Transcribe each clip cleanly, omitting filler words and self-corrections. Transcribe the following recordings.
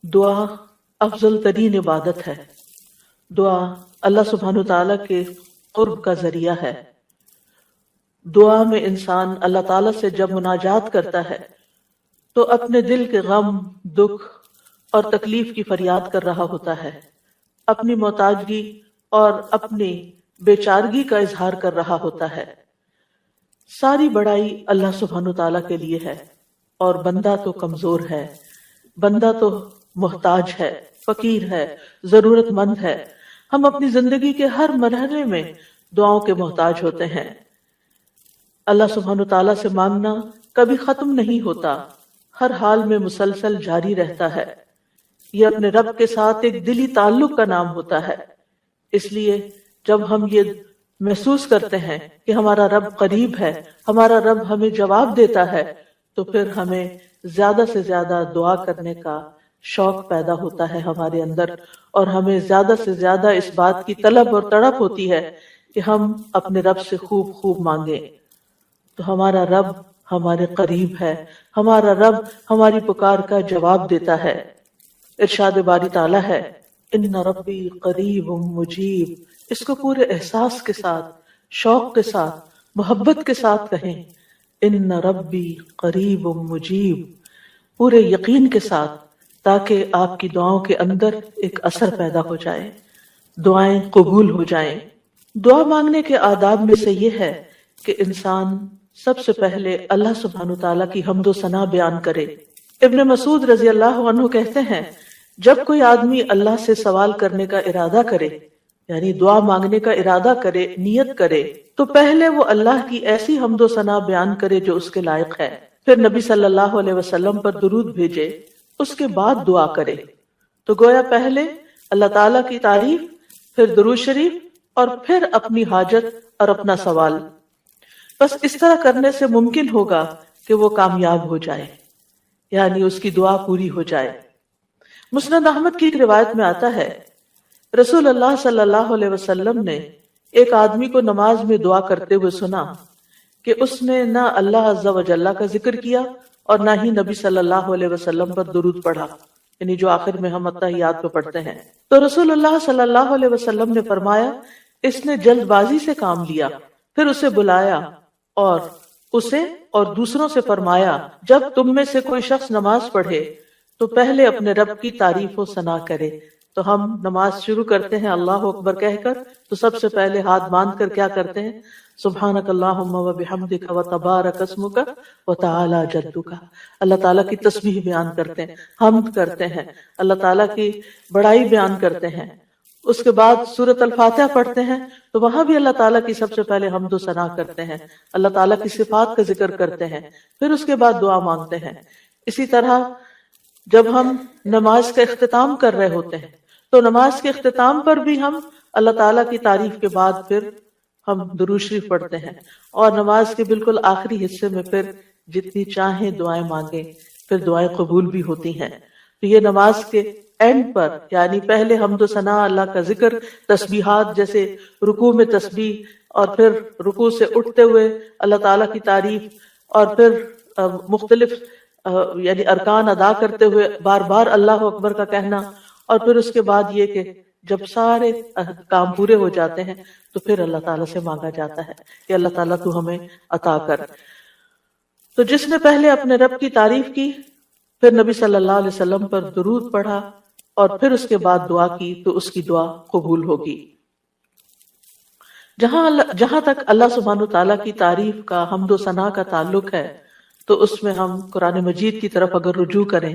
دعا افضل ترین عبادت ہے۔ دعا اللہ سبحانہ تعالیٰ کے قرب کا ذریعہ ہے۔ دعا میں انسان اللہ تعالیٰ سے جب مناجات کرتا ہے تو اپنے دل کے غم، دکھ اور تکلیف کی فریاد کر رہا ہوتا ہے، اپنی محتاجگی اور اپنی بیچارگی کا اظہار کر رہا ہوتا ہے۔ ساری بڑائی اللہ سبحانہ تعالیٰ کے لیے ہے، اور بندہ تو کمزور ہے، بندہ تو محتاج ہے، فقیر ہے، ضرورت مند ہے۔ ہم اپنی زندگی کے ہر مرحلے میں دعاؤں کے محتاج ہوتے ہیں۔ اللہ سبحانہ تعالیٰ سے مانگنا کبھی ختم نہیں ہوتا، ہر حال میں مسلسل جاری رہتا ہے۔ یہ اپنے رب کے ساتھ ایک دلی تعلق کا نام ہوتا ہے۔ اس لیے جب ہم یہ محسوس کرتے ہیں کہ ہمارا رب قریب ہے، ہمارا رب ہمیں جواب دیتا ہے، تو پھر ہمیں زیادہ سے زیادہ دعا کرنے کا شوق پیدا ہوتا ہے ہمارے اندر، اور ہمیں زیادہ سے زیادہ اس بات کی طلب اور تڑپ ہوتی ہے کہ ہم اپنے رب سے خوب خوب مانگیں۔ تو ہمارا رب ہمارے قریب ہے، ہمارا رب ہماری پکار کا جواب دیتا ہے۔ ارشاد باری تعالیٰ ہے، ان ربی قریب مجیب۔ اس کو پورے احساس کے ساتھ، شوق کے ساتھ، محبت کے ساتھ کہیں، ان ربی قریب مجیب، پورے یقین کے ساتھ، تاکہ آپ کی دعاؤں کے اندر ایک اثر پیدا ہو جائے، دعائیں قبول ہو جائیں۔ دعا مانگنے کے آداب میں سے یہ ہے کہ انسان سب سے پہلے اللہ سبحانہ تعالیٰ کی حمد و ثنا بیان کرے۔ ابن مسعود رضی اللہ عنہ کہتے ہیں، جب کوئی آدمی اللہ سے سوال کرنے کا ارادہ کرے، یعنی دعا مانگنے کا ارادہ کرے، نیت کرے، تو پہلے وہ اللہ کی ایسی حمد و ثنا بیان کرے جو اس کے لائق ہے، پھر نبی صلی اللہ علیہ وسلم پر درود بھیجے، اس کے بعد دعا کرے۔ تو گویا پہلے اللہ تعالیٰ کی تعریف، پھر درود شریف، اور پھر اپنی حاجت اور اپنا سوال۔ بس اس طرح کرنے سے ممکن ہوگا کہ وہ کامیاب ہو جائے، یعنی اس کی دعا پوری ہو جائے۔ مسند احمد کی ایک روایت میں آتا ہے، رسول اللہ صلی اللہ علیہ وسلم نے ایک آدمی کو نماز میں دعا کرتے ہوئے سنا کہ اس نے نہ اللہ عز و جل کا ذکر کیا اور نہ ہی نبی صلی اللہ علیہ وسلم پر درود پڑھا، یعنی جو آخر میں ہم اتحیات میں پڑھتے ہیں۔ تو رسول اللہ صلی اللہ علیہ وسلم نے فرمایا، اس نے جلد بازی سے کام لیا۔ پھر اسے بلایا اور اسے اور دوسروں سے فرمایا، جب تم میں سے کوئی شخص نماز پڑھے تو پہلے اپنے رب کی تعریف و ثنا کرے۔ تو ہم نماز شروع کرتے ہیں اللہ اکبر کہہ کر، تو سب سے پہلے ہاتھ باندھ کر کیا کرتے ہیں؟ سبحانک اللہم و بحمدک و تبارک اسمک و تعالی جدک، اللہ تعالیٰ کی تسبیح بیان کرتے ہیں، حمد کرتے ہیں، اللہ تعالیٰ کی بڑائی بیان کرتے ہیں۔ اس کے بعد سورۃ الفاتحہ پڑھتے ہیں تو وہاں بھی اللہ تعالیٰ کی سب سے پہلے حمد و ثنا کرتے ہیں، اللہ تعالیٰ کی صفات کا ذکر کرتے ہیں، پھر اس کے بعد دعا مانگتے ہیں۔ اسی طرح جب ہم نماز کا اختتام کر رہے ہوتے ہیں تو نماز کے اختتام پر بھی ہم اللہ تعالیٰ کی تعریف کے بعد پھر ہم درود شریف پڑھتے ہیں، اور نماز کے بالکل آخری حصے میں پھر جتنی چاہیں دعائیں مانگیں، پھر دعائیں قبول بھی ہوتی ہیں۔ تو یہ نماز کے اینڈ پر، یعنی پہلے حمد و ثنا، اللہ کا ذکر، تسبیحات، جیسے رکوع میں تسبیح، اور پھر رکوع سے اٹھتے ہوئے اللہ تعالیٰ کی تعریف، اور پھر مختلف یعنی ارکان ادا کرتے ہوئے بار بار اللہ اکبر کا کہنا، اور پھر اس کے بعد یہ کہ جب سارے کام پورے ہو جاتے ہیں تو پھر اللہ تعالیٰ سے مانگا جاتا ہے کہ اللہ تعالیٰ تو ہمیں عطا کر۔ تو جس نے پہلے اپنے رب کی تعریف کی، پھر نبی صلی اللہ علیہ وسلم پر درود پڑھا، اور پھر اس کے بعد دعا کی، تو اس کی دعا قبول ہوگی۔ جہاں تک اللہ سبحانہ تعالیٰ کی تعریف کا، حمد و ثنا کا تعلق ہے، تو اس میں ہم قرآن مجید کی طرف اگر رجوع کریں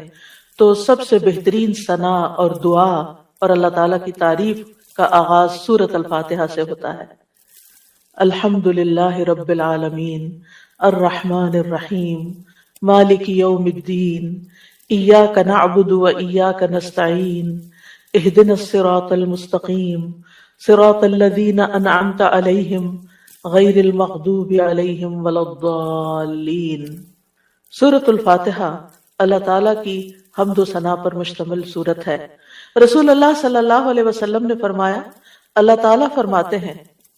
تو سب سے بہترین ثنا اور دعا اور اللہ تعالیٰ کی تعریف کا آغاز سورۃ الفاتحہ سے ہوتا ہے۔ الحمد للہ رب العالمین الرحمن الرحیم مالک یوم الدین ایاک نعبد و ایاک نستعین اہدنا الصراط المستقیم صراط الذین انعمت علیہم غیر المغضوب علیہم ولا الضالین۔ سورۃ الفاتحہ اللہ تعالیٰ کی حمد و ثنا پر مشتمل سورت ہے۔ رسول اللہ صلی اللہ علیہ وسلم نے فرمایا، اللہ تعالیٰ فرماتے ہیں،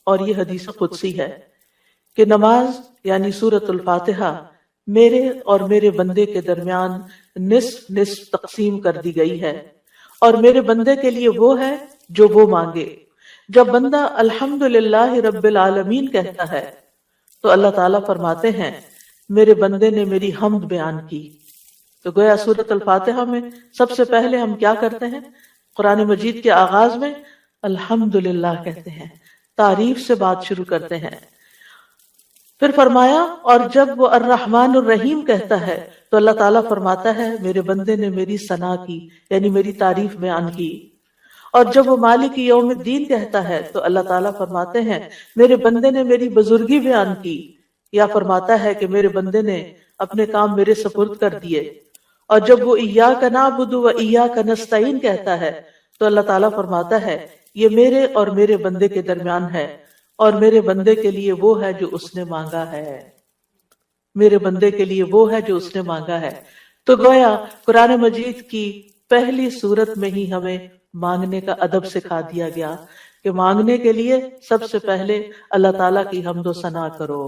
اور یہ حدیث قدسی ہے، کہ نماز یعنی سورۃ الفاتحہ میرے اور میرے بندے کے درمیان نصف نصف تقسیم کر دی گئی ہے، اور میرے بندے کے لیے وہ ہے جو وہ مانگے۔ جب بندہ الحمدللہ رب العالمین کہتا ہے تو اللہ تعالیٰ فرماتے ہیں میرے بندے نے میری حمد بیان کی۔ تو گویا سورۃ الفاتحہ میں سب سے پہلے ہم کیا کرتے ہیں؟ قرآن مجید کے آغاز میں الحمدللہ کہتے ہیں، تعریف سے بات شروع کرتے ہیں۔ پھر فرمایا اور جب وہ الرحمن الرحیم کہتا ہے تو اللہ تعالیٰ فرماتا ہے میرے بندے نے میری ثنا کی، یعنی میری تعریف بیان کی۔ اور جب وہ مالک یوم الدین کہتا ہے تو اللہ تعالیٰ فرماتے ہیں میرے بندے نے میری بزرگی بیان کی، یا فرماتا ہے کہ میرے بندے نے اپنے کام میرے سپرد کر دیے۔ اور جب وہ ایاک نعبد و ایاک نستعین کہتا ہے تو اللہ تعالیٰ فرماتا ہے یہ میرے اور میرے بندے کے درمیان ہے، اور میرے بندے کے لیے وہ ہے جو اس نے مانگا ہے، میرے بندے کے لیے وہ ہے جو اس نے mانگا ہے۔ تو گویا قرآن مجید کی پہلی سورت میں ہی ہمیں مانگنے کا ادب سکھا دیا گیا کہ مانگنے کے لیے سب سے پہلے اللہ تعالیٰ کی حمد و ثنا کرو،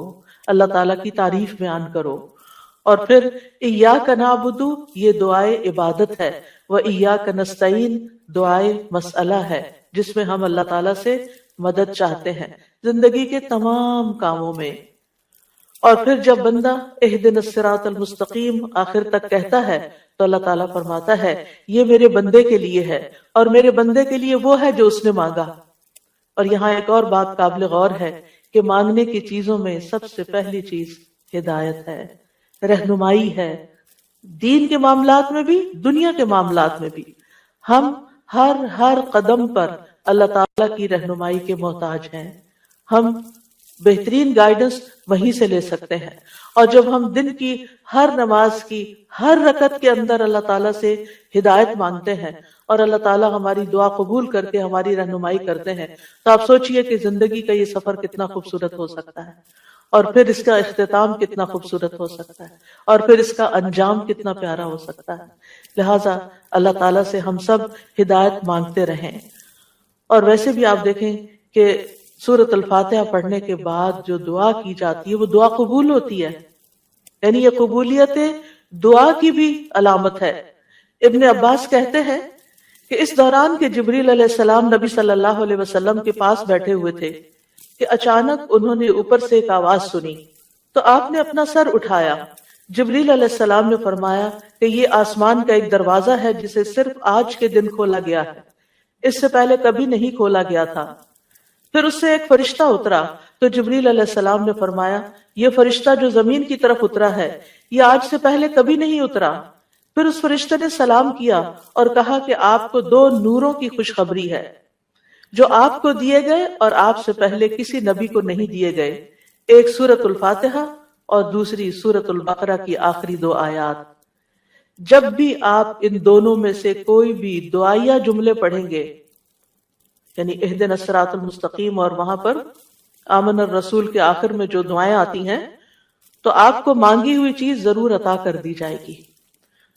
اللہ تعالیٰ کی تعریف بیان کرو، اور پھر ایاک نعبد یہ دعائے عبادت ہے، وایاک نستعین دعائے مسئلہ ہے، جس میں ہم اللہ تعالیٰ سے مدد چاہتے ہیں زندگی کے تمام کاموں میں۔ اور پھر جب بندہ اہدنا الصراط المستقیم آخر تک کہتا ہے تو اللہ تعالیٰ فرماتا ہے یہ میرے بندے کے لیے ہے، اور میرے بندے کے لیے وہ ہے جو اس نے مانگا۔ اور یہاں ایک اور بات قابل غور ہے کہ مانگنے کی چیزوں میں سب سے پہلی چیز ہدایت ہے، رہنمائی ہے، دین کے معاملات میں بھی، دنیا کے معاملات میں بھی۔ ہم ہر قدم پر اللہ تعالیٰ کی رہنمائی کے محتاج ہیں، ہم بہترین گائیڈنس وہیں سے لے سکتے ہیں۔ اور جب ہم دن کی ہر نماز کی ہر رکعت کے اندر اللہ تعالیٰ سے ہدایت مانگتے ہیں اور اللہ تعالیٰ ہماری دعا قبول کر کے ہماری رہنمائی کرتے ہیں، تو آپ سوچئے کہ زندگی کا یہ سفر کتنا خوبصورت ہو سکتا ہے، اور پھر اس کا اختتام کتنا خوبصورت ہو سکتا ہے، اور پھر اس کا انجام کتنا پیارا ہو سکتا ہے۔ لہٰذا اللہ تعالیٰ سے ہم سب ہدایت مانگتے رہیں۔ اور ویسے بھی آپ دیکھیں کہ سورۃ الفاتحہ پڑھنے کے بعد جو دعا کی جاتی ہے وہ دعا قبول ہوتی ہے، یعنی یہ قبولیت دعا کی بھی علامت ہے۔ ابن عباس کہتے ہیں کہ اس دوران کہ جبریل علیہ السلام نبی صلی اللہ علیہ وسلم کے پاس بیٹھے ہوئے تھے کہ اچانک انہوں نے اوپر سے ایک آواز سنی، تو آپ نے اپنا سر اٹھایا۔ جبریل علیہ السلام نے فرمایا کہ یہ آسمان کا ایک دروازہ ہے جسے صرف آج کے دن کھولا گیا ہے، اس سے پہلے کبھی نہیں کھولا گیا تھا۔ پھر اس سے ایک فرشتہ اترا تو جبریل علیہ السلام نے فرمایا یہ فرشتہ جو زمین کی طرف اترا ہے یہ آج سے پہلے کبھی نہیں اترا۔ پھر اس فرشتے نے سلام کیا اور کہا کہ آپ کو 2 نوروں کی خوشخبری ہے جو آپ کو دیے گئے اور آپ سے پہلے کسی نبی کو نہیں دیے گئے، ایک سورۃ الفاتحہ اور دوسری سورۃ البقرہ کی آخری 2 آیات۔ جب بھی آپ ان دونوں میں سے کوئی بھی دعائیا جملے پڑھیں گے، یعنی اہدنا الصراط المستقیم اور وہاں پر آمن الرسول کے آخر میں جو دعائیں آتی ہیں، تو آپ کو مانگی ہوئی چیز ضرور عطا کر دی جائے گی۔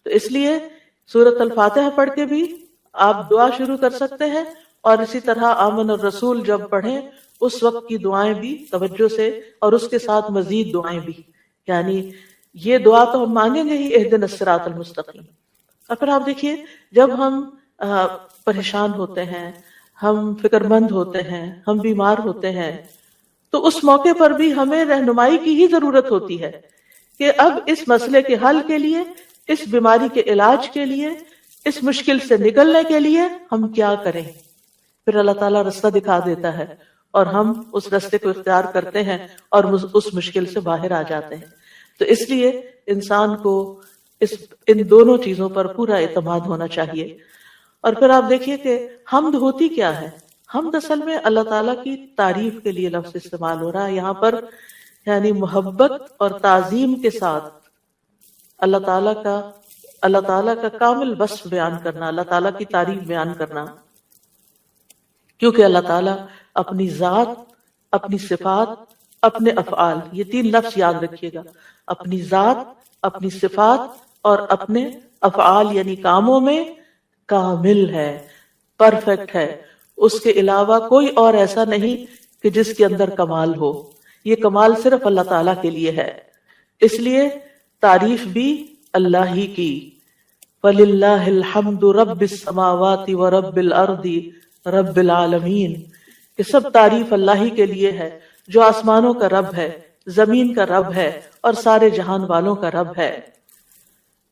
تو اس لیے سورۃ الفاتحہ پڑھ کے بھی آپ دعا شروع کر سکتے ہیں، اور اسی طرح آمن الرسول جب پڑھیں اس وقت کی دعائیں بھی توجہ سے، اور اس کے ساتھ مزید دعائیں بھی، یعنی یہ دعا تو ہم مانگیں گے ہی اہدنا الصراط المستقیم۔ اور پھر آپ دیکھیے جب ہم پریشان ہوتے ہیں، ہم فکر مند ہوتے ہیں، ہم بیمار ہوتے ہیں، تو اس موقع پر بھی ہمیں رہنمائی کی ہی ضرورت ہوتی ہے کہ اب اس مسئلے کے حل کے لیے، اس بیماری کے علاج کے لیے، اس مشکل سے نکلنے کے لیے ہم کیا کریں۔ پھر اللہ تعالیٰ رستہ دکھا دیتا ہے اور ہم اس رستے کو اختیار کرتے ہیں اور اس مشکل سے باہر آ جاتے ہیں۔ تو اس لیے انسان کو ان دونوں چیزوں پر پورا اعتماد ہونا چاہیے۔ اور پھر آپ دیکھیے کہ حمد ہوتی کیا ہے؟ حمد اصل میں اللہ تعالیٰ کی تعریف کے لیے لفظ استعمال ہو رہا ہے یہاں پر، یعنی محبت اور تعظیم کے ساتھ اللہ تعالیٰ کا کامل وصف بیان کرنا، اللہ تعالیٰ کی تعریف بیان کرنا، کیونکہ اللہ تعالیٰ اپنی ذات، اپنی صفات، اپنے افعال، یہ 3 لفظ یاد رکھیے گا، اپنی ذات، اپنی صفات اور اپنے افعال یعنی کاموں میں کامل ہے، پرفیکٹ ہے۔ اس کے علاوہ کوئی اور ایسا نہیں کہ جس کے اندر کمال ہو، یہ کمال صرف اللہ تعالیٰ کے لیے ہے۔ اس لیے تعریف بھی اللہ ہی کی، وَلِلَّهِ الْحَمْدُ رَبِّ السَّمَاوَاتِ وَرَبِّ الْأَرْضِ رَبِّ الْعَالَمِينَ، کہ سب تعریف اللہ ہی کے لیے ہے جو آسمانوں کا رب ہے، زمین کا رب ہے اور سارے جہان والوں کا رب ہے،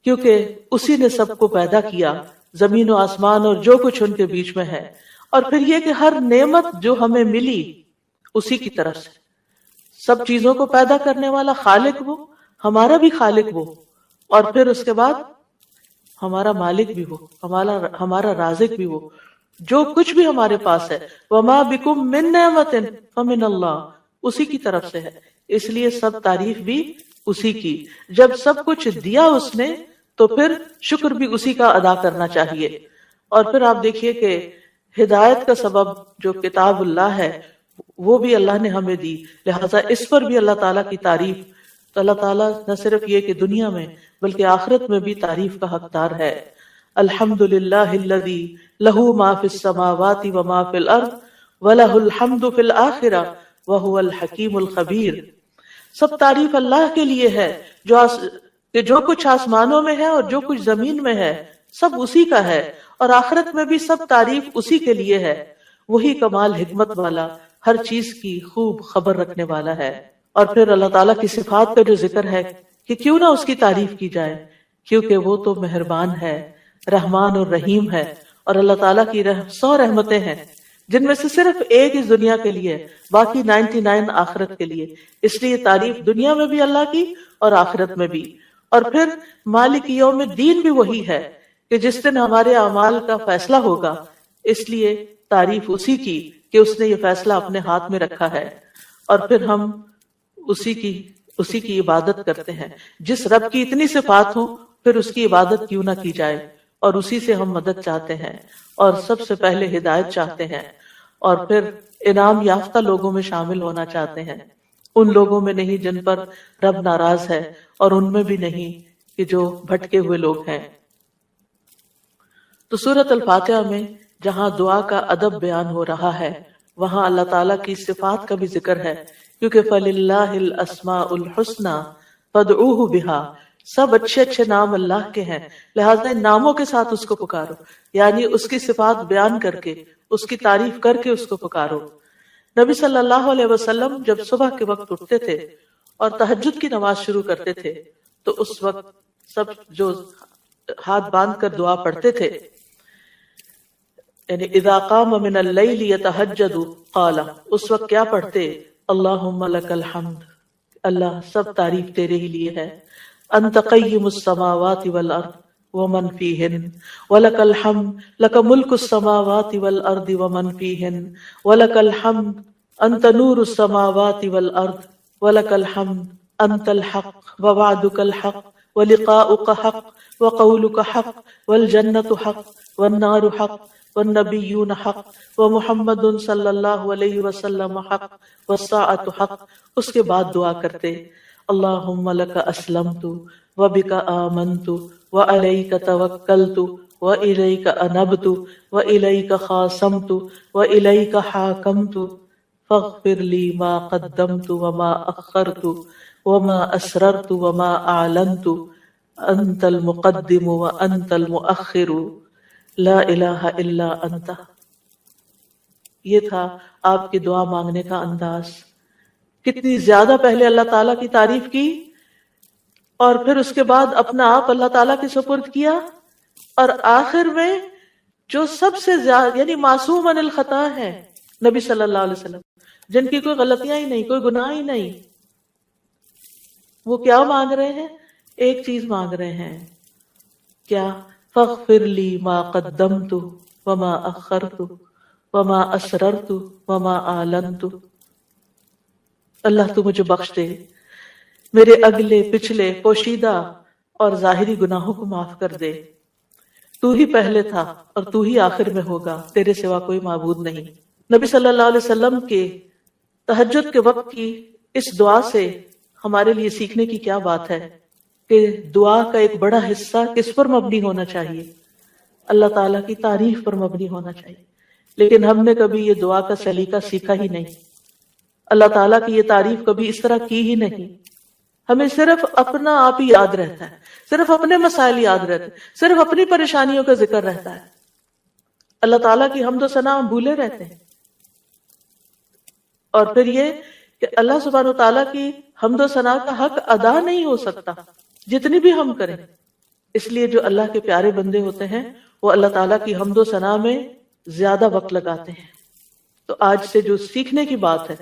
کیونکہ اسی نے سب کو پیدا کیا، زمین و آسمان اور جو کچھ ان کے بیچ میں ہے۔ اور پھر یہ کہ ہر نعمت جو ہمیں ملی اسی کی طرف سے، سب چیزوں کو پیدا کرنے والا خالق وہ، ہمارا بھی خالق وہ، اور پھر اس کے بعد ہمارا مالک بھی وہ، ہمارا رازق بھی وہ، جو کچھ بھی ہمارے پاس ہے، وَمَا بِكُم مِّن نِّعْمَةٍ فَمِنَ اللَّهِ، اسی کی طرف سے ہے، اس لیے سب تعریف بھی اسی کی۔ جب سب کچھ دیا اس نے تو پھر شکر بھی اسی کا ادا کرنا چاہیے۔ اور پھر آپ دیکھیے کہ ہدایت کا سبب جو کتاب اللہ ہے وہ بھی اللہ نے ہمیں دی، لہٰذا اس پر بھی اللہ تعالیٰ کی تعریف، تو اللہ تعالیٰ نہ صرف یہ کہ دنیا میں بلکہ آخرت میں بھی تعریف کا حقدار ہے۔ الحمدللہ الذی لہ ما فی السماوات و ما فی الارض ولہ الحمد فی الآخرہ وہو الحکیم الخبیر۔ سب تعریف اللہ کے لیے ہے جو کچھ آسمانوں میں ہے اور جو کچھ زمین میں ہے سب اسی کا ہے، اور آخرت میں بھی سب تعریف اسی کے لیے ہے، وہی کمال حکمت والا، ہر چیز کی خوب خبر رکھنے والا ہے۔ اور پھر اللہ تعالیٰ کی صفات کا جو ذکر ہے کہ کیوں نہ اس کی تعریف کی جائے، کیونکہ وہ تو مہربان ہے، رحمان اور رحیم ہے، اور اللہ تعالیٰ کی 100 رحمتیں ہیں جن میں سے صرف ایک اس دنیا کے لیے، باقی 99 آخرت کے لیے، اس لیے تعریف دنیا میں بھی اللہ کی اور آخرت میں بھی۔ اور پھر مالک یوم الدین بھی وہی ہے کہ جس دن ہمارے اعمال کا فیصلہ ہوگا، اس لیے تعریف اسی کی کہ اس نے یہ فیصلہ اپنے ہاتھ میں رکھا ہے، اور پھر ہم اسی کی عبادت کرتے ہیں۔ جس رب کی اتنی صفات ہوں پھر اس کی عبادت کیوں نہ کی جائے، اور اسی سے ہم مدد چاہتے ہیں، اور سب سے پہلے ہدایت چاہتے ہیں، اور پھر انعام یافتہ لوگوں میں شامل ہونا چاہتے ہیں، ان لوگوں میں نہیں جن پر رب ناراض ہے، اور ان میں بھی نہیں کہ جو بھٹکے ہوئے لوگ ہیں۔ تو سورۃ الفاتحہ میں جہاں دعا کا ادب بیان ہو رہا ہے وہاں اللہ تعالیٰ کی صفات کا بھی ذکر ہے، کیونکہ فَلِلَّهِ الْأَسْمَاءُ الْحُسْنَى فَادْعُوهُ بِهَا، سب اچھے اچھے نام اللہ کے ہیں، لہٰذا ان ناموں کے ساتھ اس کو پکارو، یعنی اس کی صفات بیان کر کے، اس کی تعریف کر کے اس کو پکارو۔ نبی صلی اللہ علیہ وسلم جب صبح کے وقت اٹھتے تھے اور تہجد کی نماز شروع کرتے تھے تو اس وقت سب جو ہاتھ باندھ کر دعا پڑھتے تھے، یعنی اذا قام من اللیل یتہجد قال، اس وقت کیا پڑھتے؟ اللہم لک الحمد، اللہ سب تعریف تیرے ہی لیے ہے، انت قیم السماوات والارض ومن فیہن ولک الحمد لک ملک السماوات والارض ومن فیہن ولک الحمد انت نور السماوات والارض ولک الحمد انت الحق ووعدک الحق ولقاؤک حق وقولک حق والجنت حق والنار حق والنبیون حق ومحمد صلی اللہ علیہ وسلم حق والساعۃ حق۔ اس کے بعد دعا کرتے اللہم لک اسلمت وبک آمنت وعلیک توکلت وإلیک انبت وإلیک خاصمت وإلیک حاکمت فاغفر لی ما قدمت وما اخرت وما اسررت وما اعلنت انت المقدم وانت المؤخر لا الہ الا انت۔ یہ تھا آپ کی دعا مانگنے کا انداز، کتنی زیادہ پہلے اللہ تعالیٰ کی تعریف کی اور پھر اس کے بعد اپنا آپ اللہ تعالیٰ کے سپرد کیا، اور آخر میں جو سب سے زیادہ یعنی معصوم عن الخطا ہے نبی صلی اللہ علیہ وسلم، جن کی کوئی غلطیاں ہی نہیں، کوئی گناہ ہی نہیں، وہ کیا مانگ رہے ہیں؟ ایک چیز مانگ رہے ہیں، کیا؟ فاغفر لی ما قدمت وما اخرت وما اسررت وما اعلنت، اللہ تو مجھے بخش دے، میرے اگلے پچھلے پوشیدہ اور ظاہری گناہوں کو معاف کر دے، تو ہی پہلے تھا اور تو ہی آخر میں ہوگا، تیرے سوا کوئی معبود نہیں۔ نبی صلی اللہ علیہ وسلم کے تہجد کے وقت کی اس دعا سے ہمارے لیے سیکھنے کی کیا بات ہے کہ دعا کا ایک بڑا حصہ کس پر مبنی ہونا چاہیے؟ اللہ تعالیٰ کی تعریف پر مبنی ہونا چاہیے، لیکن ہم نے کبھی یہ دعا کا سلیقہ سیکھا ہی نہیں، اللہ تعالیٰ کی یہ تعریف کبھی اس طرح کی ہی نہیں۔ ہمیں صرف اپنا آپ ہی یاد رہتا ہے، صرف اپنے مسائل یاد رہتے ہیں، صرف اپنی پریشانیوں کا ذکر رہتا ہے. اللہ تعالیٰ کی حمد و ثنا ہم بھولے رہتے ہیں. اور پھر یہ کہ اللہ سبحانہ و تعالیٰ کی حمد و ثنا کا حق ادا نہیں ہو سکتا جتنی بھی ہم کریں. اس لیے جو اللہ کے پیارے بندے ہوتے ہیں وہ اللہ تعالیٰ کی حمد و ثنا میں زیادہ وقت لگاتے ہیں. تو آج سے جو سیکھنے کی بات ہے،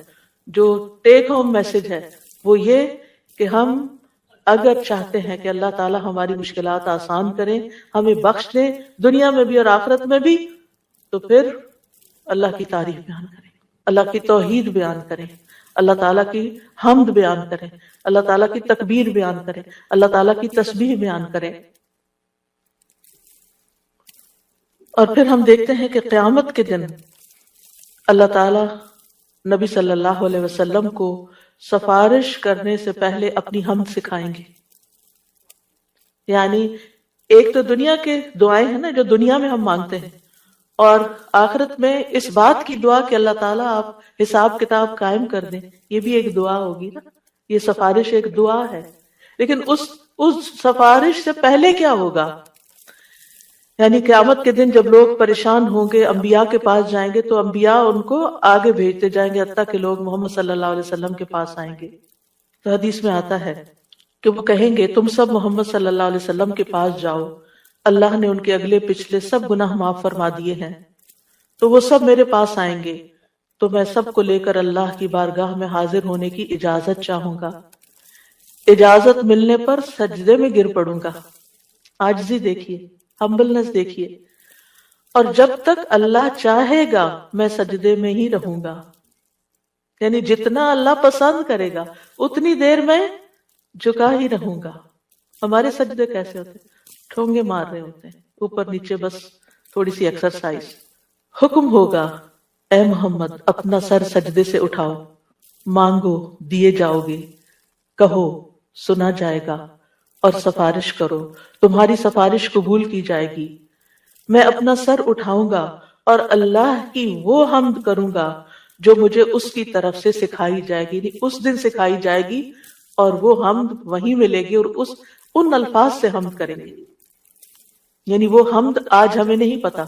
جو ٹیک ہوم میسج ہے، وہ یہ کہ ہم اگر چاہتے ہیں کہ اللہ تعالیٰ ہماری مشکلات آسان کریں، ہمیں بخش دیں دنیا میں بھی اور آخرت میں بھی، تو پھر اللہ کی تعریف بیان کریں، اللہ کی توحید بیان کریں، اللہ تعالیٰ کی حمد بیان کریں، اللہ تعالیٰ کی تکبیر بیان کریں، اللہ تعالیٰ کی تسبیح بیان کریں. اور پھر ہم دیکھتے ہیں کہ قیامت کے دن اللہ تعالیٰ نبی صلی اللہ علیہ وسلم کو سفارش کرنے سے پہلے اپنی حمد سکھائیں گے. یعنی ایک تو دنیا کے دعائیں ہیں نا جو دنیا میں ہم مانگتے ہیں، اور آخرت میں اس بات کی دعا کہ اللہ تعالیٰ آپ حساب کتاب قائم کر دیں، یہ بھی ایک دعا ہوگی نا. یہ سفارش ایک دعا ہے، لیکن اس سفارش سے پہلے کیا ہوگا؟ یعنی قیامت کے دن جب لوگ پریشان ہوں گے، انبیاء کے پاس جائیں گے تو انبیاء ان کو آگے بھیجتے جائیں گے حتیٰ کہ لوگ محمد صلی اللہ علیہ وسلم کے پاس آئیں گے. تو حدیث میں آتا ہے کہ وہ کہیں گے تم سب محمد صلی اللہ علیہ وسلم کے پاس جاؤ، اللہ نے ان کے اگلے پچھلے سب گناہ معاف فرما دیے ہیں. تو وہ سب میرے پاس آئیں گے تو میں سب کو لے کر اللہ کی بارگاہ میں حاضر ہونے کی اجازت چاہوں گا. اجازت ملنے پر سجدے میں گر پڑوں گا. عاجزی دیکھیے، ہمبلنس دیکھیے. اور جب تک اللہ چاہے گا میں سجدے میں ہی رہوں گا. یعنی جتنا اللہ پسند کرے گا اتنی دیر میں جھکا ہی رہوں گا. ہمارے سجدے کیسے ہوتے ہیں؟ ٹھونگے مار رہے ہوتے ہیں اوپر نیچے، بس تھوڑی سی ایکسرسائز. حکم ہوگا اے محمد اپنا سر سجدے سے اٹھاؤ، مانگو دیے جاؤ گے، کہو سنا جائے گا، اور سفارش کرو تمہاری سفارش قبول کی جائے گی. میں اپنا سر اٹھاؤں گا اور اللہ کی وہ حمد کروں گا جو مجھے اس کی طرف سے سکھائی جائے گی، اس دن سکھائی جائے گی، اور وہ حمد وہیں ملے گی اور ان الفاظ سے حمد کریں گے. یعنی وہ حمد آج ہمیں نہیں پتا،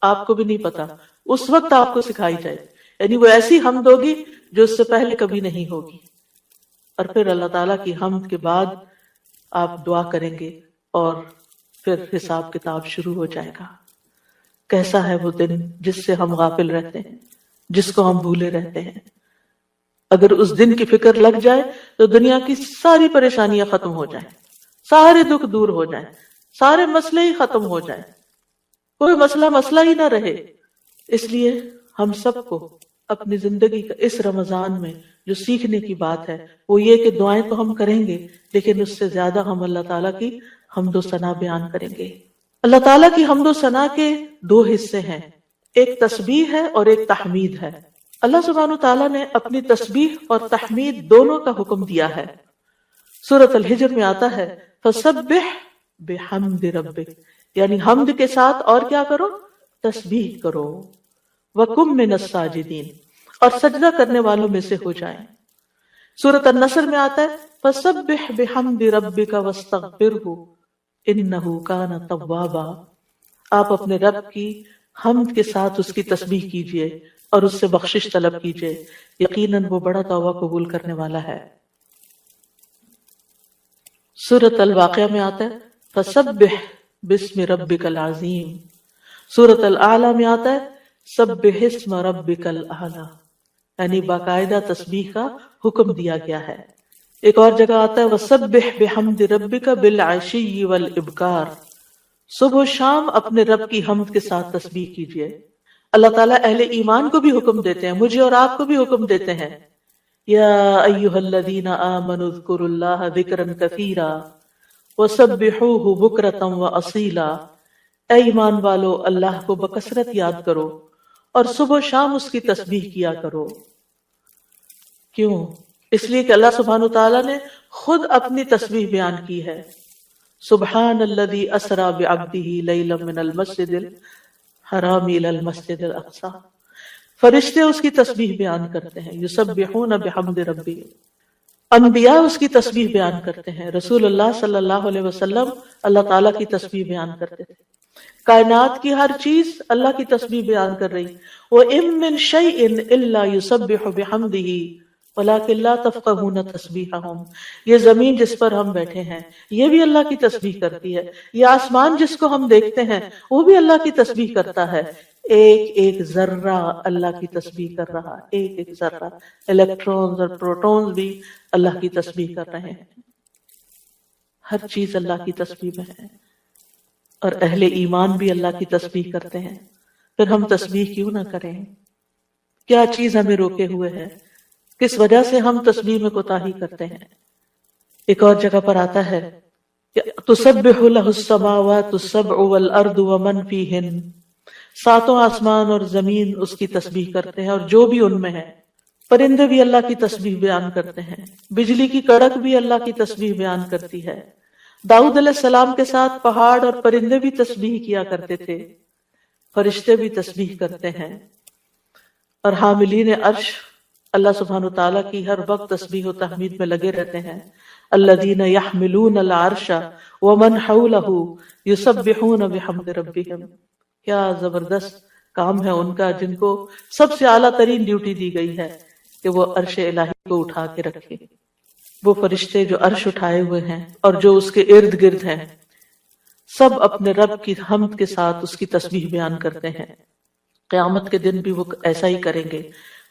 آپ کو بھی نہیں پتا، اس وقت آپ کو سکھائی جائے. یعنی وہ ایسی حمد ہوگی جو اس سے پہلے کبھی نہیں ہوگی. اور پھر اللہ تعالیٰ کی حمد کے بعد آپ دعا کریں گے اور پھر حساب کتاب شروع ہو جائے گا. کیسا ہے وہ دن جس سے ہم غافل رہتے ہیں، جس کو ہم بھولے رہتے ہیں. اگر اس دن کی فکر لگ جائے تو دنیا کی ساری پریشانیاں ختم ہو جائیں، سارے دکھ دور ہو جائیں، سارے مسئلے ہی ختم ہو جائیں، کوئی مسئلہ ہی نہ رہے. اس لیے ہم سب کو اپنی زندگی کا اس رمضان میں جو سیکھنے کی بات ہے وہ یہ کہ دعائیں تو ہم کریں گے، لیکن اس سے زیادہ ہم اللہ تعالیٰ کی حمد و ثنا بیان کریں گے. اللہ تعالیٰ کی حمد و ثنا کے دو حصے ہیں، ایک تسبیح ہے اور ایک تحمید ہے. اللہ سبحانہ تعالیٰ نے اپنی تسبیح اور تحمید دونوں کا حکم دیا ہے. سورۃ الحجر میں آتا ہے فسبح بحمد ربک، یعنی حمد کے ساتھ اور کیا کرو؟ تسبیح کرو. وَقُم مِّنَ السَّاجِدِينَ، اور سجدہ کرنے والوں میں سے ہو جائیں. سورۃ النصر میں آتا ہے فسبح بحمد ربک واستغفرہ انہ کان توابا. آپ اپنے رب کی حمد کے ساتھ اس کی تسبیح کیجئے اور اس سے بخشش طلب کیجئے، یقیناً وہ بڑا توبہ قبول کرنے والا ہے. سورۃ الواقعہ میں آتا ہے فسبح بسم ربک العظیم. سورۃ الاعلی میں آتا ہے سبح اسم ربک الاعلی، یعنی باقاعدہ تسبیح کا حکم دیا گیا ہے. ایک اور جگہ آتا ہے وسبح بحمد ربک بالعشی والابکار، صبح و شام اپنے رب کی حمد کے ساتھ تسبیح کیجئے. اللہ تعالیٰ اہل ایمان کو بھی حکم دیتے ہیں، مجھے اور آپ کو بھی حکم دیتے ہیں یا ایھا الذین آمنوا اذکروا اللہ ذکرا کثیرا وسبحوہ بکرۃ واصیلا. اے ایمان والو اللہ کو بکثرت یاد کرو اور صبح و شام اس کی تسبیح کیا کرو. کیوں؟ اس لیے کہ اللہ سبحانہ تعالیٰ نے خود اپنی تسبیح بیان کی ہے. سبحان الذی اسری بعبدہ لیلا من المسجد الحرام الی المسجد الاقصی. فرشتے اس کی تسبیح بیان کرتے ہیں یسبحون بحمد ربہم. انبیاء اس کی تسبیح بیان کرتے ہیں، رسول اللہ صلی اللہ علیہ وسلم اللہ تعالیٰ کی تسبیح بیان کرتے تھے، کائنات کی ہر چیز اللہ کی تسبیح بیان کر رہی۔ وَإِن مِّن شَيْءٍ إِلَّا يُسَبِّحُ بِحَمْدِهِ وَلَٰكِن لَّا تَفْقَهُونَ تَسْبِيحَهُم، یہ زمین جس پر ہم بیٹھے ہیں یہ بھی اللہ کی تسبیح کرتی ہے، یہ آسمان جس کو ہم دیکھتے ہیں وہ بھی اللہ کی تسبیح کرتا ہے، ایک ایک ذرہ اللہ کی تسبیح کر رہا، ایک ایک ذرہ، الیکٹرونز اور پروٹونز بھی اللہ کی تسبیح کر رہے ہیں، ہر چیز اللہ کی تسبیح میں ہے، اور اہل ایمان بھی اللہ کی تسبیح کرتے ہیں۔ پھر ہم تسبیح کیوں نہ کریں؟ کیا چیز ہمیں روکے ہوئے ہے؟ کس وجہ سے ہم تسبیح میں کوتاہی کرتے ہیں؟ ایک اور جگہ پر آتا ہے کہ تسبح لہ السماوات السبع والارض ومن فیہن، ساتوں آسمان اور زمین اس کی تسبیح کرتے ہیں اور جو بھی ان میں ہے، پرندے بھی اللہ کی تسبیح بیان کرتے ہیں، بجلی کی کڑک بھی اللہ کی تسبیح بیان کرتی ہے، داؤد علیہ السلام کے ساتھ پہاڑ اور پرندے بھی تسبیح کیا کرتے تھے، فرشتے بھی تسبیح کرتے ہیں، اور حاملین عرش اللہ سبحانہ وتعالیٰ کی ہر وقت تسبیح و تحمید میں لگے رہتے ہیں۔ الذین یحملون العرش ومن حولہ یسبحون بحمد ربہم، کیا زبردست کام ہے ان کا، جن کو سب سے اعلیٰ ترین ڈیوٹی دی گئی ہے کہ وہ عرش الہی کو اٹھا کے رکھے۔ وہ فرشتے جو عرش اٹھائے ہوئے ہیں اور جو اس کے ارد گرد ہیں، سب اپنے رب کی حمد کے ساتھ اس کی تسبیح بیان کرتے ہیں۔ قیامت کے دن بھی وہ ایسا ہی کریں گے۔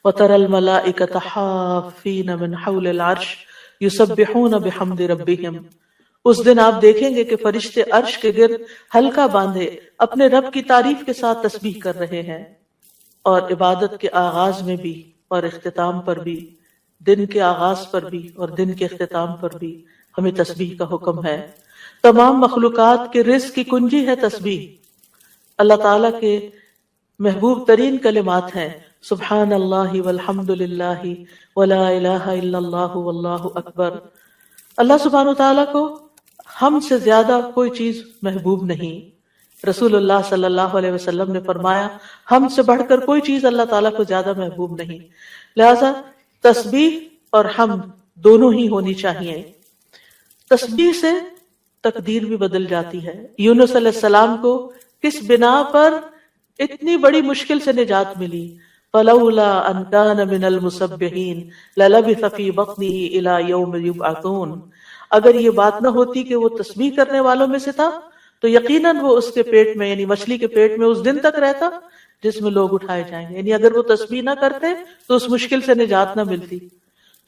وَتَرَى الْمَلَائِكَةَ حَافِّينَ مِنْ حَوْلِ الْعَرْشِ يُسَبِّحُونَ بِحَمْدِ رَبِّهِمْ، اس دن آپ دیکھیں گے کہ فرشتے عرش کے گرد حلقہ باندھے اپنے رب کی تعریف کے ساتھ تسبیح کر رہے ہیں۔ اور عبادت کے آغاز میں بھی اور اختتام پر بھی، دن کے آغاز پر بھی اور دن کے اختتام پر بھی ہمیں تسبیح کا حکم ہے۔ تمام مخلوقات کے رزق کی کنجی ہے تسبیح۔ اللہ تعالیٰ کے محبوب ترین کلمات ہیں سبحان اللہ والحمد للہ ولا الہ الا اللہ واللہ اکبر۔ اللہ سبحانہ وتعالیٰ کو ہم سے زیادہ کوئی چیز محبوب نہیں۔ رسول اللہ صلی اللہ علیہ وسلم نے فرمایا ہم سے بڑھ کر کوئی چیز اللہ تعالیٰ کو زیادہ محبوب نہیں، لہذا تسبیح اور حمد دونوں ہی ہونی چاہیے۔ تسبیح سے تقدیر بھی بدل جاتی ہے۔ یونس علیہ السلام کو کس بنا پر اتنی بڑی مشکل سے نجات ملی؟ فلولا ان کان من المسبحین للبث فی بطنہ الی یوم یبعثون، اگر یہ بات نہ ہوتی کہ وہ تسبیح کرنے والوں میں سے تھا تو یقیناً وہ اس کے پیٹ میں یعنی مچھلی کے پیٹ میں اس دن تک رہتا جس میں لوگ اٹھائے جائیں گے، یعنی اگر وہ تسبیح نہ کرتے تو اس مشکل سے نجات نہ ملتی۔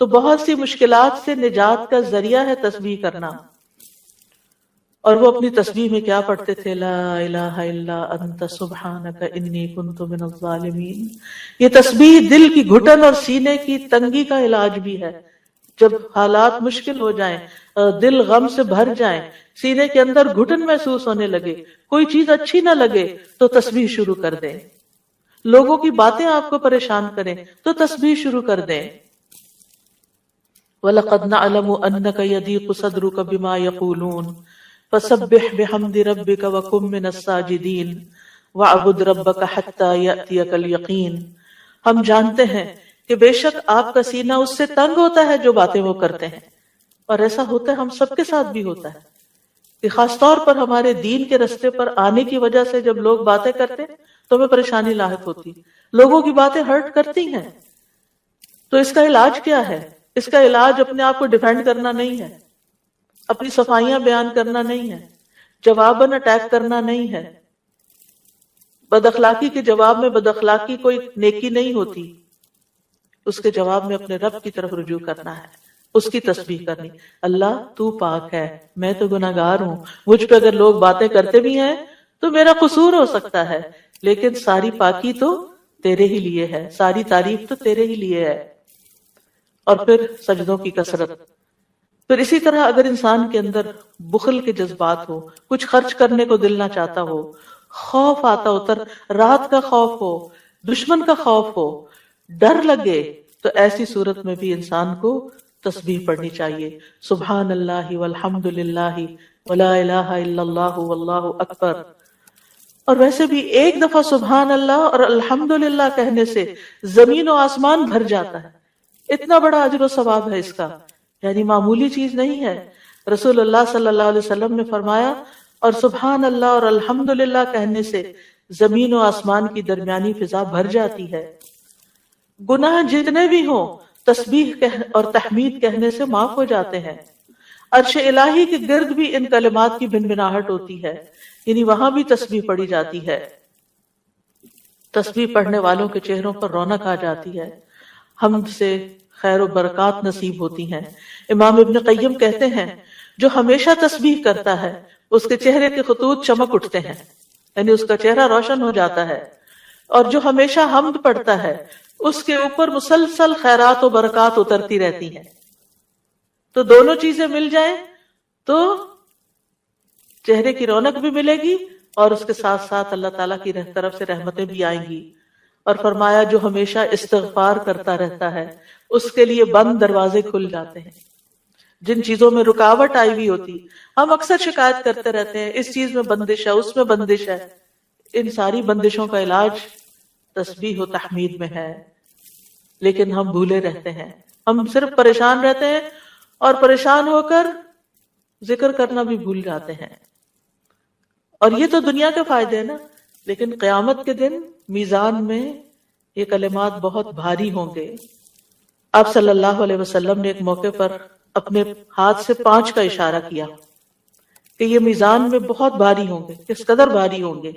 تو بہت سی مشکلات سے نجات کا ذریعہ ہے تسبیح کرنا۔ اور وہ اپنی تسبیح میں کیا پڑھتے تھے؟ لا الہ الا انت سبحانک انی کنت من الظالمین۔ یہ تسبیح دل کی گھٹن اور سینے کی تنگی کا علاج بھی ہے۔ جب حالات مشکل ہو جائیں، دل غم سے بھر جائیں، سینے کے اندر گھٹن محسوس ہونے لگے، کوئی چیز اچھی نہ لگے تو تسبیح شروع کر دیں۔ لوگوں کی باتیں آپ کو پریشان کریں تو تسبیح شروع کر دیں۔ وَلَقَدْ نَعْلَمُ أَنَّكَ يَضِيقُ صَدْرُكَ بِمَا يَقُولُونَ فَسَبِّحْ بِحَمْدِ رَبِّكَ وَكُن مِّنَ السَّاجِدِينَ وَاعْبُدْ رَبَّكَ حَتَّى يَأْتِيَكَ الْيَقِينُ۔ ہم جانتے ہیں کہ بے شک آپ کا سینہ اس سے تنگ ہوتا ہے جو باتیں وہ کرتے ہیں، اور ایسا ہوتا ہے ہم سب کے ساتھ بھی ہوتا ہے کہ خاص طور پر ہمارے دین کے رستے پر آنے کی وجہ سے جب لوگ باتیں کرتے ہیں تو ہمیں پریشانی لاحق ہوتی، لوگوں کی باتیں ہرٹ کرتی ہیں۔ تو اس کا علاج کیا ہے؟ اس کا علاج اپنے آپ کو ڈیفینڈ کرنا نہیں ہے، اپنی صفائیاں بیان کرنا نہیں ہے، جواباً اٹیک کرنا نہیں ہے۔ بد اخلاقی کے جواب میں بد اخلاقی کوئی نیکی نہیں ہوتی، اس کے جواب میں اپنے رب کی طرف رجوع کرنا ہے، اس کی تسبیح کرنی۔ اللہ تو پاک ہے، میں تو گناہگار ہوں، مجھ پہ اگر لوگ باتیں کرتے بھی ہیں تو میرا قصور ہو سکتا ہے، لیکن ساری پاکی تو تیرے ہی لیے ہے، ساری تعریف تو تیرے ہی لیے ہے۔ اور پھر سجدوں کی کثرت۔ پھر اسی طرح اگر انسان کے اندر بخل کے جذبات ہو، کچھ خرچ کرنے کو دل نہ چاہتا ہو، خوف آتا ہو، رات کا خوف ہو، دشمن کا خوف ہو، ڈر لگے، تو ایسی صورت میں بھی انسان کو تسبیح پڑھنی چاہیے۔ سبحان اللہ والحمد للہ ولا الہ الا اللہ واللہ اکبر۔ اور ویسے بھی ایک دفعہ سبحان اللہ اور الحمد للہ کہنے سے زمین و آسمان بھر جاتا ہے، اتنا بڑا اجر و ثواب ہے اس کا۔ یعنی معمولی چیز نہیں ہے. رسول اللہ صلی اللہ علیہ وسلم نے فرمایا اور سبحان اللہ اور الحمدللہ کہنے سے زمین و آسمان کی درمیانی فضا بھر جاتی ہے. گناہ جتنے بھی ہوں تسبیح اور تحمید کہنے سے معاف ہو جاتے ہیں. عرش الہی کے گرد بھی ان کلمات کی بنبناہٹ ہوتی ہے، یعنی وہاں بھی تسبیح پڑھی جاتی ہے. تسبیح پڑھنے والوں کے چہروں پر رونق آ جاتی ہے، حمد سے خیر و برکات نصیب ہوتی ہیں. امام ابن قیم کہتے ہیں جو ہمیشہ تسبیح کرتا ہے اس کے چہرے کے خطوط چمک اٹھتے ہیں، یعنی اس کا چہرہ روشن ہو جاتا ہے. اور جو ہمیشہ حمد پڑھتا ہے اس کے اوپر مسلسل خیرات و برکات اترتی رہتی ہیں. تو دونوں چیزیں مل جائیں تو چہرے کی رونق بھی ملے گی اور اس کے ساتھ ساتھ اللہ تعالیٰ کی طرف سے رحمتیں بھی آئیں گی. اور فرمایا جو ہمیشہ استغفار کرتا رہتا ہے اس کے لیے بند دروازے کھل جاتے ہیں. جن چیزوں میں رکاوٹ آئی ہوئی ہوتی، ہم اکثر شکایت کرتے رہتے ہیں اس چیز میں بندش ہے، اس میں بندش ہے. ان ساری بندشوں کا علاج تسبیح و تحمید میں ہے، لیکن ہم بھولے رہتے ہیں. ہم صرف پریشان رہتے ہیں اور پریشان ہو کر ذکر کرنا بھی بھول جاتے ہیں. اور یہ تو دنیا کے فائدے ہیں نا، لیکن قیامت کے دن میزان میں یہ کلمات بہت بھاری ہوں گے. آپ صلی اللہ علیہ وسلم نے ایک موقع پر اپنے ہاتھ سے 5 کا اشارہ کیا کہ یہ میزان میں بہت بھاری ہوں گے. کس قدر بھاری ہوں گے؟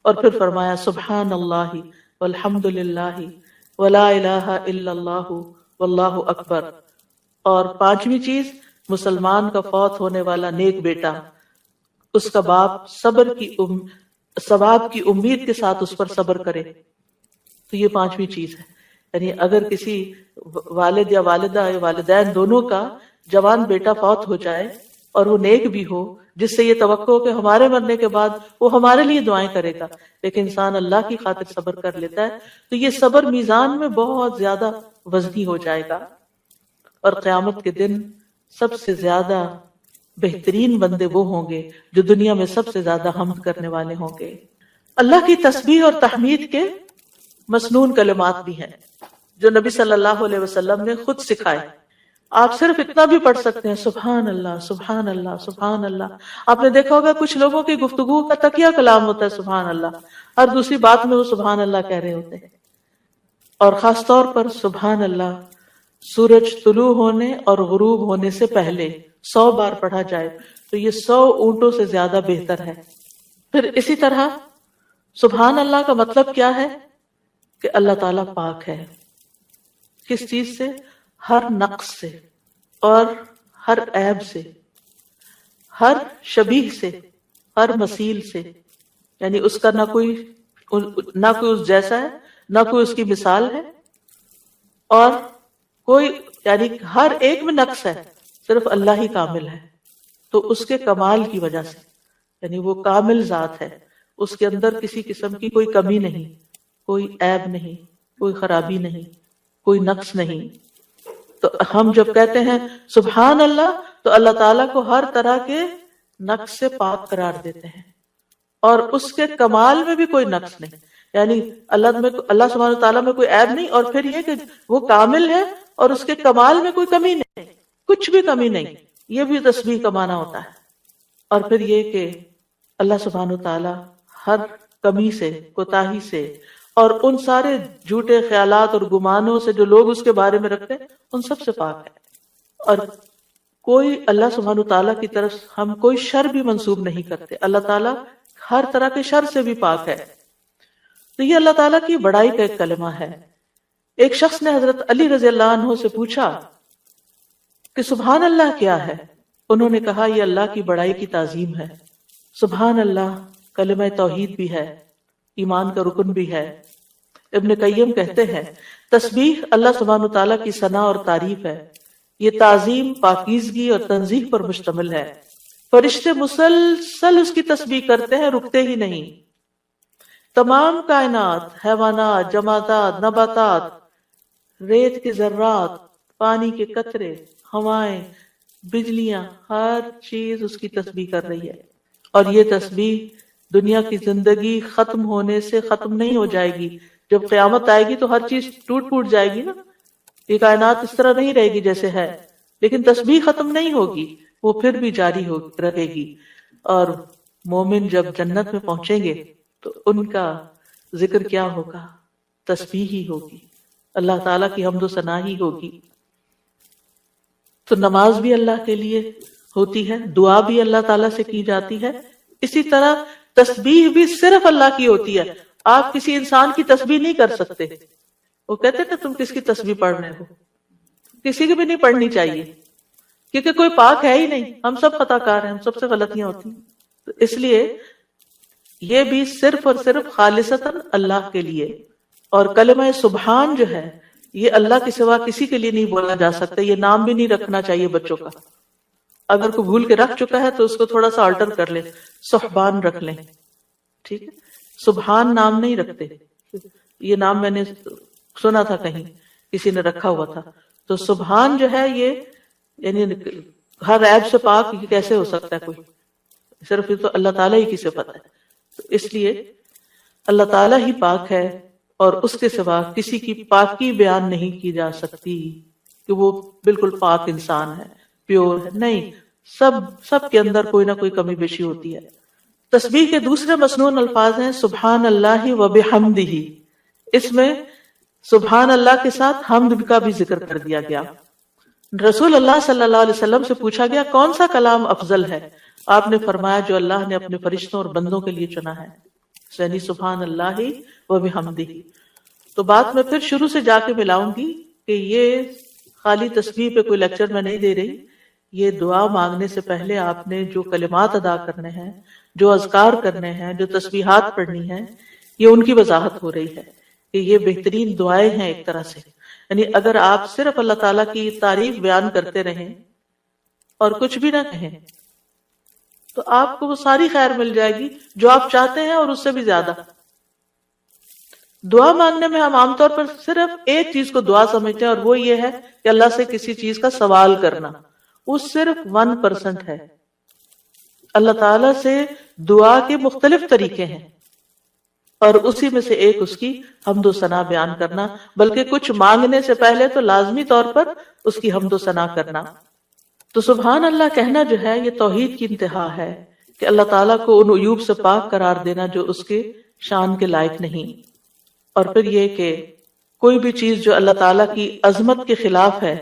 اور پھر فرمایا سبحان اللہ والحمد للہ ولا الہ الا اللہ واللہ اکبر. اور 5ویں چیز مسلمان کا فوت ہونے والا نیک بیٹا، اس کا باپ ثواب کی امید کے ساتھ اس پر صبر کرے. تو یہ 5ویں چیز ہے. یعنی اگر کسی والد یا والدہ یا والدین دونوں کا جوان بیٹا فوت ہو جائے اور وہ نیک بھی ہو، جس سے یہ توقع ہو کہ ہمارے مرنے کے بعد وہ ہمارے لیے دعائیں کرے گا، لیکن انسان اللہ کی خاطر صبر کر لیتا ہے، تو یہ صبر میزان میں بہت زیادہ وزنی ہو جائے گا. اور قیامت کے دن سب سے زیادہ بہترین بندے وہ ہوں گے جو دنیا میں سب سے زیادہ حمد کرنے والے ہوں گے. اللہ کی تسبیح اور تحمید کے مسنون کلمات بھی ہیں جو نبی صلی اللہ علیہ وسلم نے خود سکھائے. آپ صرف اتنا بھی پڑھ سکتے ہیں سبحان اللہ سبحان اللہ سبحان اللہ. آپ نے دیکھا ہوگا کچھ لوگوں کی گفتگو کا تکیہ کلام ہوتا ہے سبحان اللہ، ہر دوسری بات میں وہ سبحان اللہ کہہ رہے ہوتے ہیں. اور خاص طور پر سبحان اللہ سورج طلوع ہونے اور غروب ہونے سے پہلے 100 بار پڑھا جائے تو یہ 100 اونٹوں سے زیادہ بہتر ہے. پھر اسی طرح سبحان اللہ کا مطلب کیا ہے کہ اللہ تعالیٰ پاک ہے. کس چیز سے؟ ہر نقص سے اور ہر عیب سے، ہر شبیہ سے، ہر مثیل سے. یعنی اس کا نہ کوئی اس جیسا ہے، نہ کوئی اس کی مثال ہے، اور کوئی یعنی ہر ایک میں نقص ہے، صرف اللہ ہی کامل ہے. تو اس کے کمال کی وجہ سے، یعنی وہ کامل ذات ہے، اس کے اندر کسی قسم کی کوئی کمی نہیں، کوئی عیب نہیں، کوئی خرابی نہیں، کوئی نقص نہیں. تو ہم جب کہتے ہیں سبحان اللہ تو اللہ تعالیٰ کو ہر طرح کے نقص سے پاک قرار دیتے ہیں، اور اس کے کمال میں بھی کوئی نقص نہیں. یعنی اللہ سبحانہ وتعالیٰ میں کوئی عیب نہیں، اور پھر یہ کہ وہ کامل ہے اور اس کے کمال میں کوئی کمی نہیں، کچھ بھی کمی نہیں. یہ بھی تسبیح کا معنی ہوتا ہے. اور پھر یہ کہ اللہ سبحانہ وتعالیٰ ہر کمی سے، کوتاہی سے، اور ان سارے جھوٹے خیالات اور گمانوں سے جو لوگ اس کے بارے میں رکھتے ہیں ان سب سے پاک ہے. اور کوئی اللہ سبحانہ وتعالیٰ کی طرف ہم کوئی شر بھی منسوب نہیں کرتے. اللہ تعالیٰ ہر طرح کے شر سے بھی پاک ہے. تو یہ اللہ تعالیٰ کی بڑائی کا ایک کلمہ ہے. ایک شخص نے حضرت علی رضی اللہ عنہ سے پوچھا کہ سبحان اللہ کیا ہے؟ انہوں نے کہا یہ اللہ کی بڑائی کی تعظیم ہے. سبحان اللہ کلمہ توحید بھی ہے، ایمان کا رکن بھی ہے. ابن قیم کہتے ہیں تسبیح اللہ سبحانہ تعالیٰ کی ثنا اور تعریف ہے. یہ تعظیم پاکیزگی اور تنزیہ پر مشتمل ہے. فرشتے مسلسل اس کی تسبیح کرتے ہیں، رکتے ہی نہیں. تمام کائنات، حیوانات، جمادات، نباتات، ریت کے ذرات، پانی کے قطرے، ہوائیں، بجلیاں، ہر چیز اس کی تسبیح کر رہی ہے. اور یہ تسبیح دنیا کی زندگی ختم ہونے سے ختم نہیں ہو جائے گی. جب قیامت آئے گی تو ہر چیز ٹوٹ پھوٹ جائے گی نا. یہ کائنات اس طرح نہیں رہے گی جیسے ہے. لیکن تسبیح ختم نہیں ہوگی، وہ پھر بھی جاری رہے گی. اور مومن جب جنت میں پہنچیں گے تو ان کا ذکر کیا ہوگا؟ تسبیح ہی ہوگی، اللہ تعالیٰ کی حمد و ثنا ہی ہوگی. تو نماز بھی اللہ کے لیے ہوتی ہے، دعا بھی اللہ تعالیٰ سے کی جاتی ہے، اسی طرح تسبیح بھی صرف اللہ کی ہوتی ہے. آپ کسی انسان کی تسبیح نہیں کر سکتے. وہ کہتے ہیں کہ تم کس کی تسبیح پڑھ رہے ہو، کسی کی بھی نہیں پڑھنی چاہیے، کیونکہ کوئی پاک ہے ہی نہیں، ہم سب خطا کار ہیں، ہم سب سے غلطیاں ہوتی ہیں. تو اس لیے یہ بھی صرف اور صرف خالصتاً اللہ کے لیے. اور کلمہ سبحان جو ہے یہ اللہ کے سوا کسی کے لیے نہیں بولا جا سکتا. یہ نام بھی نہیں رکھنا چاہیے بچوں کا. اگر کوئی بھول کے رکھ چکا ہے تو اس کو تھوڑا سا آلٹر کر لیں، سبحان رکھ لیں. ٹھیک ہے، سبحان نام نہیں رکھتے. یہ نام میں نے سنا تھا کہیں کسی نے رکھا ہوا تھا. تو سبحان جو ہے یہ یعنی ہر عیب سے پاک یہ کیسے ہو سکتا ہے کوئی؟ صرف یہ تو اللہ تعالیٰ ہی کی صفت ہے. تو اس لیے اللہ تعالیٰ ہی پاک ہے اور اس کے سوا کسی کی پاکی بیان نہیں کی جا سکتی کہ وہ بالکل پاک انسان ہے، پیور ہے. نہیں، سب کے اندر کوئی نہ کوئی کمی بیشی ہوتی ہے. تسبیح کے دوسرے مسنون الفاظ ہیں سبحان اللہ و بحمدہ. اس میں سبحان اللہ کے ساتھ حمد کا بھی ذکر کر دیا گیا. رسول اللہ صلی اللہ علیہ وسلم سے پوچھا گیا کون سا کلام افضل ہے؟ آپ نے فرمایا جو اللہ نے اپنے فرشتوں اور بندوں کے لیے چنا ہے، یعنی سبحان اللہ و بحمدہ. تو بات میں پھر شروع سے جا کے ملاؤں گی کہ یہ خالی تسبیح پہ کوئی لیکچر میں نہیں دے رہی. یہ دعا مانگنے سے پہلے آپ نے جو کلمات ادا کرنے ہیں، جو اذکار کرنے ہیں، جو تسبیحات پڑھنی ہیں، یہ ان کی وضاحت ہو رہی ہے کہ یہ بہترین دعائیں ہیں ایک طرح سے. یعنی اگر آپ صرف اللہ تعالیٰ کی تعریف بیان کرتے رہیں اور کچھ بھی نہ کہیں تو آپ کو وہ ساری خیر مل جائے گی جو آپ چاہتے ہیں اور اس سے بھی زیادہ. دعا مانگنے میں ہم عام طور پر صرف ایک چیز کو دعا سمجھتے ہیں اور وہ یہ ہے کہ اللہ سے کسی چیز کا سوال کرنا. وہ صرف 1% ہے. اللہ تعالیٰ سے دعا کے مختلف طریقے ہیں اور اسی میں سے ایک اس کی حمد و ثنا بیان کرنا، بلکہ کچھ مانگنے سے پہلے تو لازمی طور پر اس کی حمد و ثنا کرنا. تو سبحان اللہ کہنا جو ہے یہ توحید کی انتہا ہے کہ اللہ تعالیٰ کو ان عیوب سے پاک قرار دینا جو اس کے شان کے لائق نہیں. اور پھر یہ کہ کوئی بھی چیز جو اللہ تعالیٰ کی عظمت کے خلاف ہے،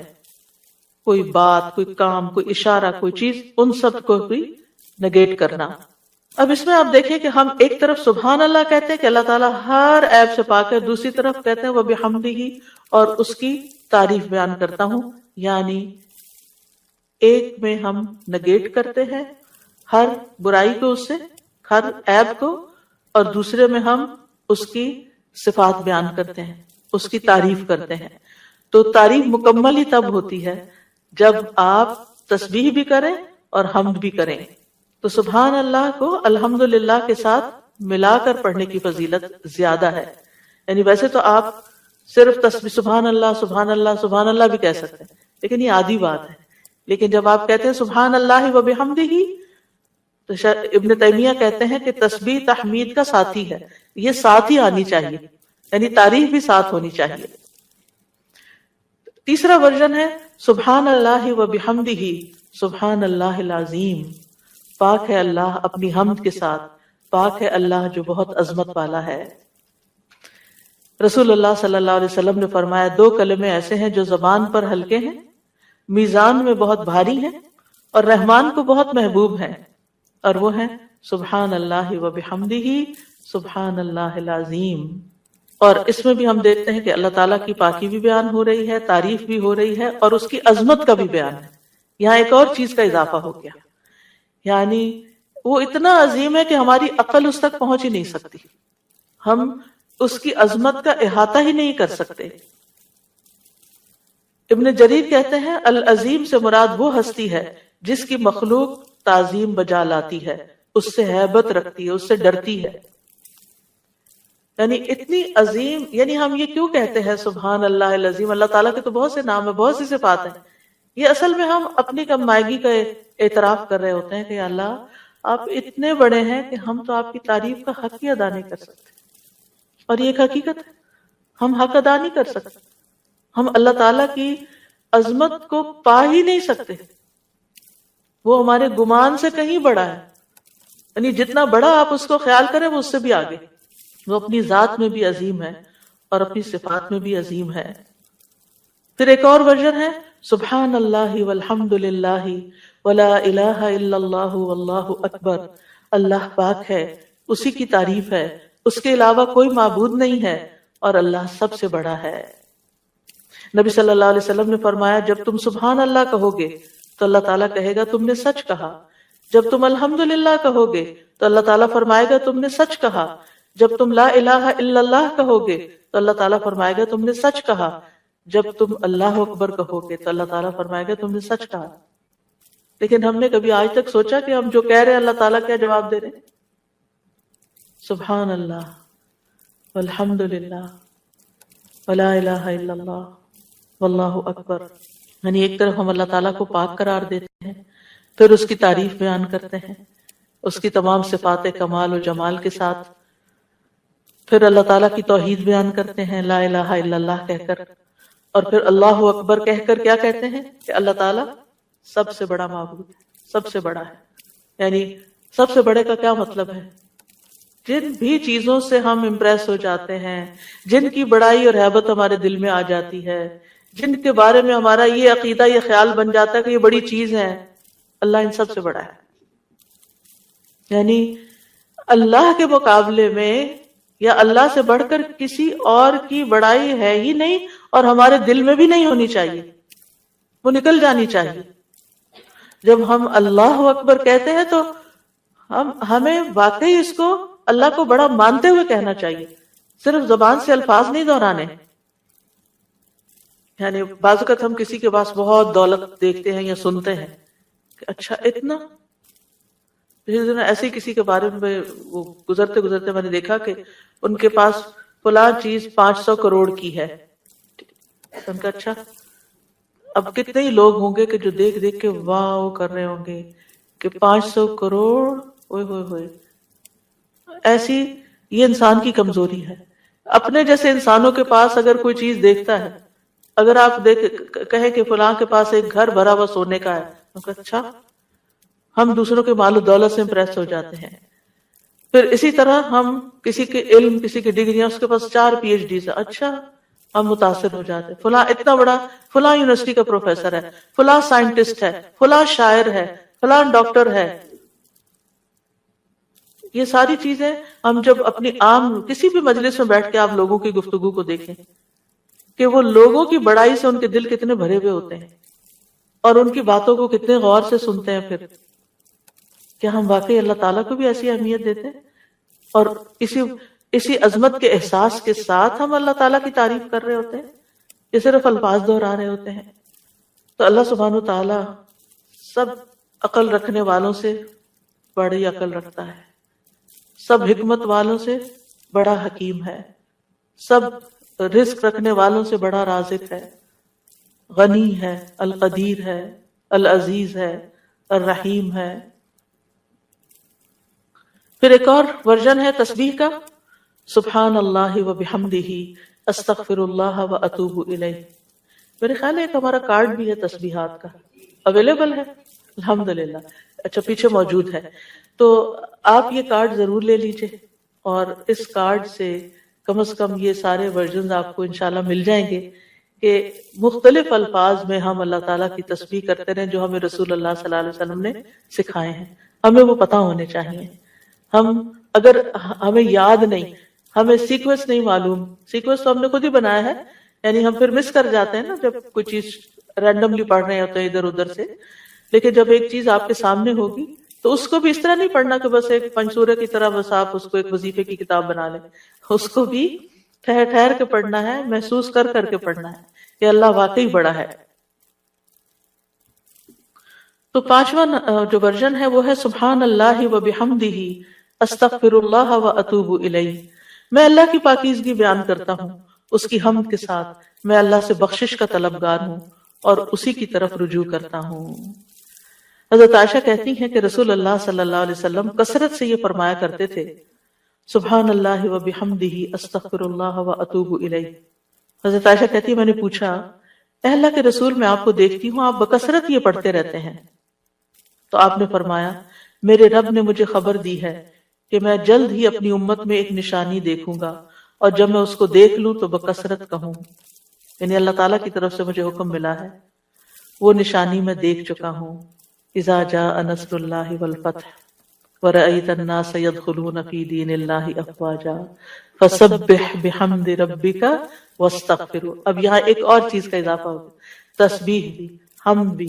کوئی بات، کوئی کام، کوئی اشارہ، کوئی چیز، ان سب کو بھی نگیٹ کرنا. اب اس میں آپ دیکھیں کہ ہم ایک طرف سبحان اللہ کہتے ہیں کہ اللہ تعالیٰ ہر عیب سے پاک ہے، دوسری طرف کہتے ہیں وہ بحمدہ اور اس کی تعریف بیان کرتا ہوں. یعنی ایک میں ہم نگیٹ کرتے ہیں ہر برائی کو، اس سے ہر عیب کو، اور دوسرے میں ہم اس کی صفات بیان کرتے ہیں، اس کی تعریف کرتے ہیں. تو تعریف مکمل ہی تب ہوتی ہے جب آپ تسبیح بھی کریں اور حمد بھی کریں. تو سبحان اللہ کو الحمدللہ کے ساتھ ملا کر پڑھنے کی فضیلت زیادہ ہے. یعنی ویسے تو آپ صرف تسبیح سبحان اللہ سبحان اللہ سبحان اللہ بھی کہہ سکتے ہیں، لیکن یہ عادی بات ہے. لیکن جب آپ کہتے ہیں سبحان اللہ و بحمدہ تو ابن تیمیہ کہتے ہیں کہ تسبیح تحمید کا ساتھی ہے، یہ ساتھ ہی آنی چاہیے، یعنی تعریف بھی ساتھ ہونی چاہیے. تیسرا ورژن ہے سبحان اللہ و بحمدہ سبحان اللہ العظیم. پاک ہے اللہ اپنی حمد کے ساتھ، پاک ہے اللہ جو بہت عظمت والا ہے. رسول اللہ صلی اللہ علیہ وسلم نے فرمایا 2 کلمے ایسے ہیں جو زبان پر ہلکے ہیں، میزان میں بہت بھاری ہیں اور رحمان کو بہت محبوب ہیں، اور وہ ہیں سبحان اللہ و بحمدہ سبحان اللہ العظیم. اور اس میں بھی ہم دیکھتے ہیں کہ اللہ تعالیٰ کی پاکی بھی بیان ہو رہی ہے، تعریف بھی ہو رہی ہے، اور اس کی عظمت کا بھی بیان ہے. یہاں ایک اور چیز کا اضافہ ہو گیا، یعنی وہ اتنا عظیم ہے کہ ہماری عقل اس تک پہنچ ہی نہیں سکتی، ہم اس کی عظمت کا احاطہ ہی نہیں کر سکتے. ابن جریر کہتے ہیں العظیم سے مراد وہ ہستی ہے جس کی مخلوق تعظیم بجا لاتی ہے، اس سے ہیبت رکھتی ہے، اس سے ڈرتی ہے. یعنی اتنی عظیم، یعنی ہم یہ کیوں کہتے ہیں سبحان اللہ العظیم؟ اللہ تعالیٰ کے تو بہت سے نام ہیں، بہت سی صفات ہیں. یہ اصل میں ہم اپنی کم مائگی کا اعتراف کر رہے ہوتے ہیں کہ اللہ آپ اتنے بڑے ہیں کہ ہم تو آپ کی تعریف کا حق ہی ادا نہیں کر سکتے. اور یہ ایک حقیقت ہے، ہم حق ادا نہیں کر سکتے. ہم اللہ تعالیٰ کی عظمت کو پا ہی نہیں سکتے، وہ ہمارے گمان سے کہیں بڑا ہے، یعنی جتنا بڑا آپ اس کو خیال کریں وہ اس سے بھی آگے، وہ اپنی ذات میں بھی عظیم ہے اور اپنی صفات میں بھی عظیم ہے۔ پھر ایک اور ورژن ہے سبحان اللہ والحمد للہ ولا الہ الا اللہ واللہ اکبر، اللہ پاک ہے، اسی کی تعریف ہے، اس کے علاوہ کوئی معبود نہیں ہے اور اللہ سب سے بڑا ہے۔ نبی صلی اللہ علیہ وسلم نے فرمایا جب تم سبحان اللہ کہو گے تو اللہ تعالیٰ کہے گا تم نے سچ کہا، جب تم الحمدللہ کہو گے تو اللہ تعالیٰ فرمائے گا تم نے سچ کہا، جب تم لا الہ الا اللہ کہو گے تو اللہ تعالیٰ فرمائے گا تم نے سچ کہا، جب تم اللہ اکبر کہو گے تو اللہ تعالیٰ فرمائے گا تم نے سچ کہا۔ لیکن ہم نے کبھی آج تک سوچا کہ ہم جو کہہ رہے ہیں اللہ تعالیٰ کیا جواب دے رہے ہیں؟ سبحان اللہ والحمد للہ ولا الہ الا اللہ واللہ اکبر، یعنی ایک طرف ہم اللہ تعالیٰ کو پاک قرار دیتے ہیں، پھر اس کی تعریف بیان کرتے ہیں اس کی تمام صفات کمال و جمال کے ساتھ، پھر اللہ تعالیٰ کی توحید بیان کرتے ہیں لا الہ الا اللہ کہہ کر، اور پھر اللہ اکبر کہہ کر کیا کہتے ہیں کہ اللہ تعالیٰ سب سے بڑا معبود ہے، سب سے بڑا ہے۔ یعنی سب سے بڑے کا کیا مطلب ہے؟ جن بھی چیزوں سے ہم امپریس ہو جاتے ہیں، جن کی بڑائی اور ہیبت ہمارے دل میں آ جاتی ہے، جن کے بارے میں ہمارا یہ عقیدہ یہ خیال بن جاتا ہے کہ یہ بڑی چیز ہے، اللہ ان سب سے بڑا ہے۔ یعنی اللہ کے مقابلے میں یا اللہ سے بڑھ کر کسی اور کی بڑائی ہے ہی نہیں، اور ہمارے دل میں بھی نہیں ہونی چاہیے، وہ نکل جانی چاہیے۔ جب ہم اللہ اکبر کہتے ہیں تو ہمیں واقعی اس کو اللہ کو بڑا مانتے ہوئے کہنا چاہیے، صرف زبان سے الفاظ نہیں دہرانے۔ یعنی بعض اوقات ہم کسی کے پاس بہت دولت دیکھتے ہیں یا سنتے ہیں کہ اچھا اتنا، ایسے کسی کے بارے میں وہ گزرتے گزرتے میں نے دیکھا کہ ان کے پاس فلاں چیز 500 کروڑ کی ہے، ان کا اچھا اب کتنے ہی لوگ ہوں گے کہ جو دیکھ دیکھ کے واو کر رہے ہوں گے کہ 500 کروڑ، اوئے ہوئے ہوئے۔ ایسی یہ انسان کی کمزوری ہے، اپنے جیسے انسانوں کے پاس اگر کوئی چیز دیکھتا ہے، اگر آپ کہیں کہ فلاں کے پاس ایک گھر بھرا ہوا سونے کا ہے، اچھا ہم دوسروں کے مال و دولت سے امپریس ہو جاتے ہیں۔ پھر اسی طرح ہم کسی کے علم، کسی کی ڈگریاں، اس کے پاس 4 PhD ہے، اچھا ہم متاثر ہو جاتے ہیں، فلاں اتنا بڑا، فلاں یونیورسٹی کا پروفیسر ہے، فلاں سائنٹسٹ ہے، فلاں شاعر ہے، فلاں ڈاکٹر ہے۔ یہ ساری چیزیں ہم جب اپنی عام کسی بھی مجلس میں بیٹھ کے آپ لوگوں کی گفتگو کو دیکھیں کہ وہ لوگوں کی بڑائی سے ان کے دل کتنے بھرے ہوئے ہوتے ہیں اور ان کی باتوں کو کتنے غور سے سنتے ہیں، پھر کیا ہم واقعی اللہ تعالیٰ کو بھی ایسی اہمیت دیتے ہیں؟ اور اسی عظمت کے احساس کے ساتھ ہم اللہ تعالیٰ کی تعریف کر رہے ہوتے ہیں، یہ صرف الفاظ دہرا رہے ہوتے ہیں؟ تو اللہ سبحانہ تعالیٰ سب عقل رکھنے والوں سے بڑی عقل رکھتا ہے، سب حکمت والوں سے بڑا حکیم ہے، سب رزق رکھنے والوں سے بڑا رازق ہے، غنی ہے، القدیر ہے، العزیز ہے، الرحیم ہے۔ پھر ایک اور ورژن ہے تسبیح کا، سبحان اللہ و بحمدہ استغفر اللہ و اتوب الیہ۔ میرے خیال ہے ایک ہمارا کارڈ بھی ہے تسبیحات کا، اویلیبل ہے الحمدللہ، اچھا پیچھے موجود ہے، تو آپ یہ کارڈ ضرور لے لیجئے، اور اس کارڈ سے کم از کم یہ سارے ورژنز آپ کو انشاءاللہ مل جائیں گے کہ مختلف الفاظ میں ہم اللہ تعالیٰ کی تسبیح کرتے رہیں جو ہمیں رسول اللہ صلی اللہ علیہ وسلم نے سکھائے ہیں، ہمیں وہ پتہ ہونے چاہیے۔ اگر ہمیں یاد نہیں، ہمیں سیکوینس نہیں معلوم، سیکوینس تو ہم نے خود ہی بنایا ہے، یعنی ہم پھر مس کر جاتے ہیں نا جب کوئی چیز رینڈملی پڑھ رہے ہوتے ہیں ادھر ادھر سے، لیکن جب ایک چیز آپ کے سامنے ہوگی تو اس کو بھی اس طرح نہیں پڑھنا کہ بس ایک پنسورے کی طرح بس آپ اس کو ایک وظیفے کی کتاب بنا لیں، اس کو بھی ٹھہر ٹھہر کے پڑھنا ہے، محسوس کر کر کے پڑھنا ہے کہ اللہ واقعی بڑا ہے۔ تو 5واں جو ورژن ہے وہ ہے سبحان اللہ و بحمدہ استغفر اللہ و اتوب الیہ۔ میں اللہ کی پاکیزگی بیان کرتا ہوں، اس کی حمد کے ساتھ میں اللہ سے بخشش کا طلبگار ہوں اور اسی کی طرف رجوع کرتا ہوں۔ حضرت عائشہ کہتی ہیں کہ رسول اللہ صلی اللہ علیہ وسلم کثرت سے یہ فرمایا کرتے تھے، سبحان اللہ و بحمدہ استغفر اللہ و اتوب الیہ۔ حضرت عائشہ کہتی ہے میں نے پوچھا اے اللہ کے رسول میں آپ کو دیکھتی ہوں آپ بکثرت یہ پڑھتے رہتے ہیں۔ تو آپ نے فرمایا میرے رب نے مجھے خبر دی ہے کہ میں جلد ہی اپنی امت میں ایک نشانی دیکھوں گا، اور جب میں اس کو دیکھ لوں تو بکثرت کہوں، یعنی اللہ تعالیٰ کی طرف سے مجھے حکم ملا ہے، وہ نشانی میں دیکھ چکا ہوں۔ اذا جاء نصر اللہ والفتح ورأیت الناس يدخلون فی دین اللہ افواجا فسبح بحمد ربک واستغفروا۔ اب یہاں ایک اور چیز کا اضافہ ہوگا، تسبیح بھی، حمد بھی،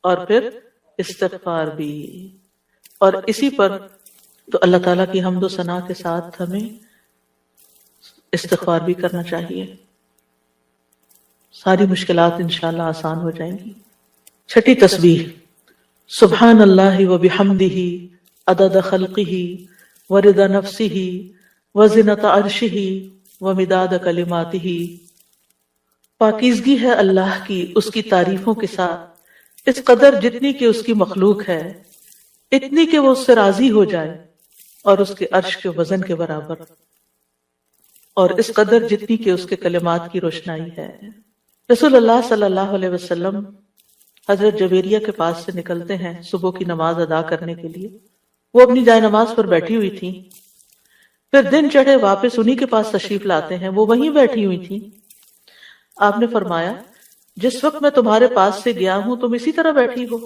اور پھر استغفار بھی، اور اسی پر تو اللہ تعالیٰ کی حمد و ثنا کے ساتھ ہمیں استغفار بھی کرنا چاہیے، ساری مشکلات انشاءاللہ آسان ہو جائیں گی۔ چھٹی تسبیح، سبحان اللہ و بحمدہ عدد خلقہ ورضا نفسہ وزنۃ عرشہ ومداد کلماتہ۔ پاکیزگی ہے اللہ کی اس کی تعریفوں کے ساتھ، اس قدر جتنی کہ اس کی مخلوق ہے، اتنی کہ وہ اس سے راضی ہو جائے، اور اس کے عرش کے وزن کے برابر، اور اس قدر جتنی کہ اس کے کلمات کی روشنائی ہے۔ رسول اللہ صلی اللہ علیہ وسلم حضرت جویریہ کے پاس سے نکلتے ہیں صبح کی نماز ادا کرنے کے لیے، وہ اپنی جائے نماز پر بیٹھی ہوئی تھی، پھر دن چڑھے واپس انہی کے پاس تشریف لاتے ہیں، وہ وہیں بیٹھی ہوئی تھی۔ آپ نے فرمایا جس وقت میں تمہارے پاس سے گیا ہوں تم اسی طرح بیٹھی ہو؟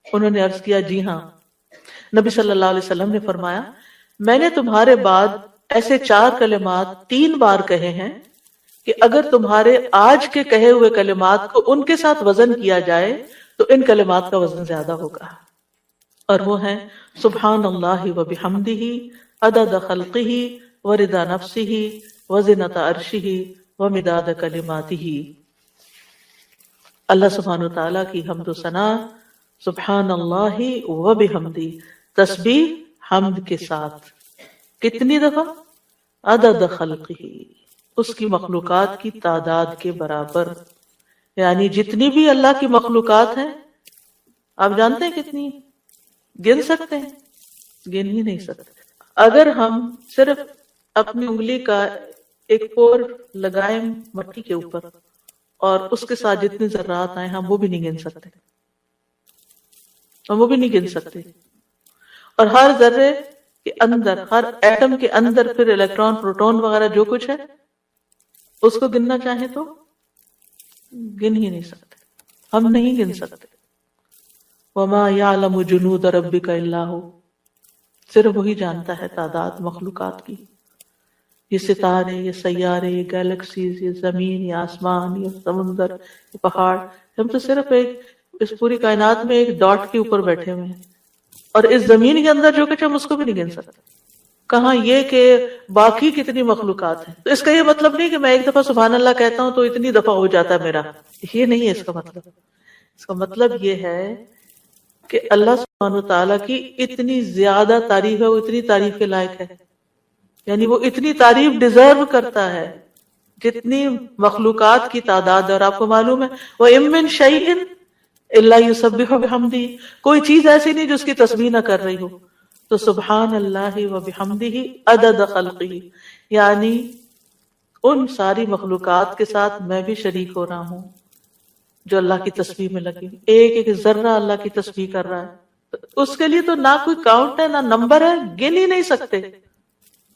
انہوں نے عرض کیا جی ہاں۔ نبی صلی اللہ علیہ وسلم نے فرمایا میں نے تمہارے بعد ایسے 4 کلمات 3 بار کہے ہیں کہ اگر تمہارے آج کے کہے ہوئے کلمات کو ان کے ساتھ وزن کیا جائے تو ان کلمات کا وزن زیادہ ہوگا، اور وہ ہیں سبحان اللہ و بحمدہ عدد خلقہ ورضا نفسہ وزنۃ عرشہ ومداد کلماتہ۔ اللہ سبحانہ و تعالیٰ کی حمد و ثنا، سبحان اللہ و بحمدہ، تسبیح حمد کے ساتھ، کتنی دفعہ؟ عدد خلقہ، اس کی مخلوقات کی تعداد کے برابر، یعنی جتنی بھی اللہ کی مخلوقات ہیں، آپ جانتے ہیں کتنی ہیں؟ گن سکتے ہیں؟ گن ہی نہیں سکتے۔ اگر ہم صرف اپنی انگلی کا ایک پور لگائیں مٹی کے اوپر اور اس کے ساتھ جتنے ذرات آئے ہم وہ بھی نہیں گن سکتے، ہم وہ بھی نہیں گن سکتے۔ اور ہر ذرے کے اندر، ہر ایٹم کے اندر پھر الیکٹران، پروٹون وغیرہ جو کچھ ہے اس کو گننا چاہیں تو گن ہی نہیں سکتے، ہم نہیں گن سکتے۔ وَمَا يَعْلَمُ جُنُودَ رَبِّكَ إِلَّا هُ، صرف وہی جانتا ہے تعداد مخلوقات کی، یہ ستارے، یہ سیارے، یہ گیلیکسیز، یہ زمین، یہ آسمان، یہ سمندر، یہ پہاڑ، ہم تو صرف اس پوری کائنات میں ایک ڈاٹ کے اوپر بیٹھے ہوئے ہیں، اور اس زمین کے اندر جو کچھ ہم اس کو بھی نہیں گن سکتے، کہاں یہ کہ باقی کتنی مخلوقات ہیں۔ تو اس کا یہ مطلب نہیں کہ میں ایک دفعہ سبحان اللہ کہتا ہوں تو اتنی دفعہ ہو جاتا ہے میرا، یہ نہیں ہے اس کا مطلب۔ اس کا مطلب یہ ہے کہ اللہ سبحانہ وتعالیٰ کی اتنی زیادہ تعریف ہے، وہ اتنی تعریف کے لائق ہے، یعنی وہ اتنی تعریف ڈیزرو کرتا ہے جتنی مخلوقات کی تعداد ہے۔ اور آپ کو معلوم ہے وَإِن مِّن شَيْءٍ إِلَّا يُسَبِّحُ بِحَمْدِهِ، کوئی چیز ایسی نہیں جو اس کی تسبیح نہ کر رہی ہو۔ تو سبحان اللہ و بحمدہ عدد خلقہ، یعنی ان ساری مخلوقات کے ساتھ میں بھی شریک ہو رہا ہوں جو اللہ کی تسبیح میں لگی، ایک ایک ذرہ اللہ کی تسبیح کر رہا ہے۔ اس کے لیے تو نہ کوئی کاؤنٹ ہے نہ نمبر ہے، گن ہی نہیں سکتے۔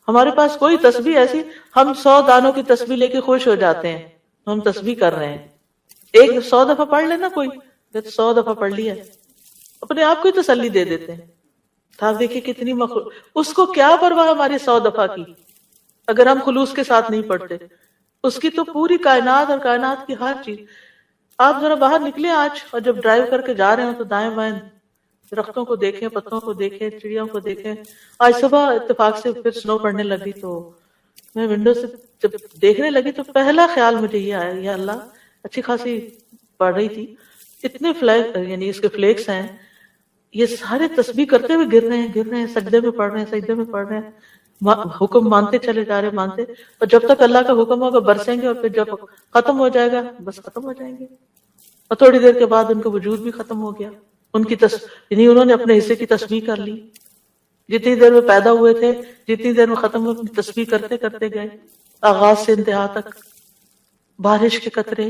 ہمارے پاس کوئی تسبیح ایسی، ہم 100 دانوں کی تسبیح لے کے خوش ہو جاتے ہیں، ہم تسبیح کر رہے ہیں۔ ایک 100 دفعہ پڑھ لینا، کوئی 100 دفعہ پڑھ لیا، اپنے آپ کو ہی تسلی دے دیتے ہیں۔ آپ دیکھیں کتنی مخلوق، اس کو کیا پرواہ ہماری 100 دفعہ کی، اگر ہم خلوص کے ساتھ نہیں پڑھتے۔ اس کی تو پوری کائنات اور کائنات کی ہر چیز۔ آپ ذرا باہر نکلیں آج اور جب ڈرائیو کر کے جا رہے ہوں تو دائیں بائیں درختوں کو دیکھیں، پتوں کو دیکھیں، چڑیوں کو دیکھیں۔ آج صبح اتفاق سے پھر سنو پڑنے لگی تو میں ونڈو سے جب دیکھنے لگی تو پہلا خیال مجھے یہ آیا، یا اللہ اچھی خاصی پڑھ رہی تھی، اتنے فلیک یعنی اس کے فلیکس ہیں، یہ سارے تسبیح کرتے ہوئے گر رہے ہیں، سجدے میں پڑھ رہے ہیں، سجدے میں پڑھ رہے ہیں، حکم مانتے چلے جا رہے ہیں، مانتے، اور جب تک اللہ کا حکم ہوگا برسیں گے، اور پھر جب ختم ہو جائے گا بس ختم ہو جائیں گے، اور تھوڑی دیر کے بعد ان کا وجود بھی ختم ہو گیا۔ ان کی یعنی انہوں نے اپنے حصے کی تسبیح کر لی، جتنی دیر میں پیدا ہوئے تھے جتنی دیر میں ختم ہوئے اپنی تسبیح کرتے کرتے گئے، آغاز سے انتہا تک۔ بارش کے قطرے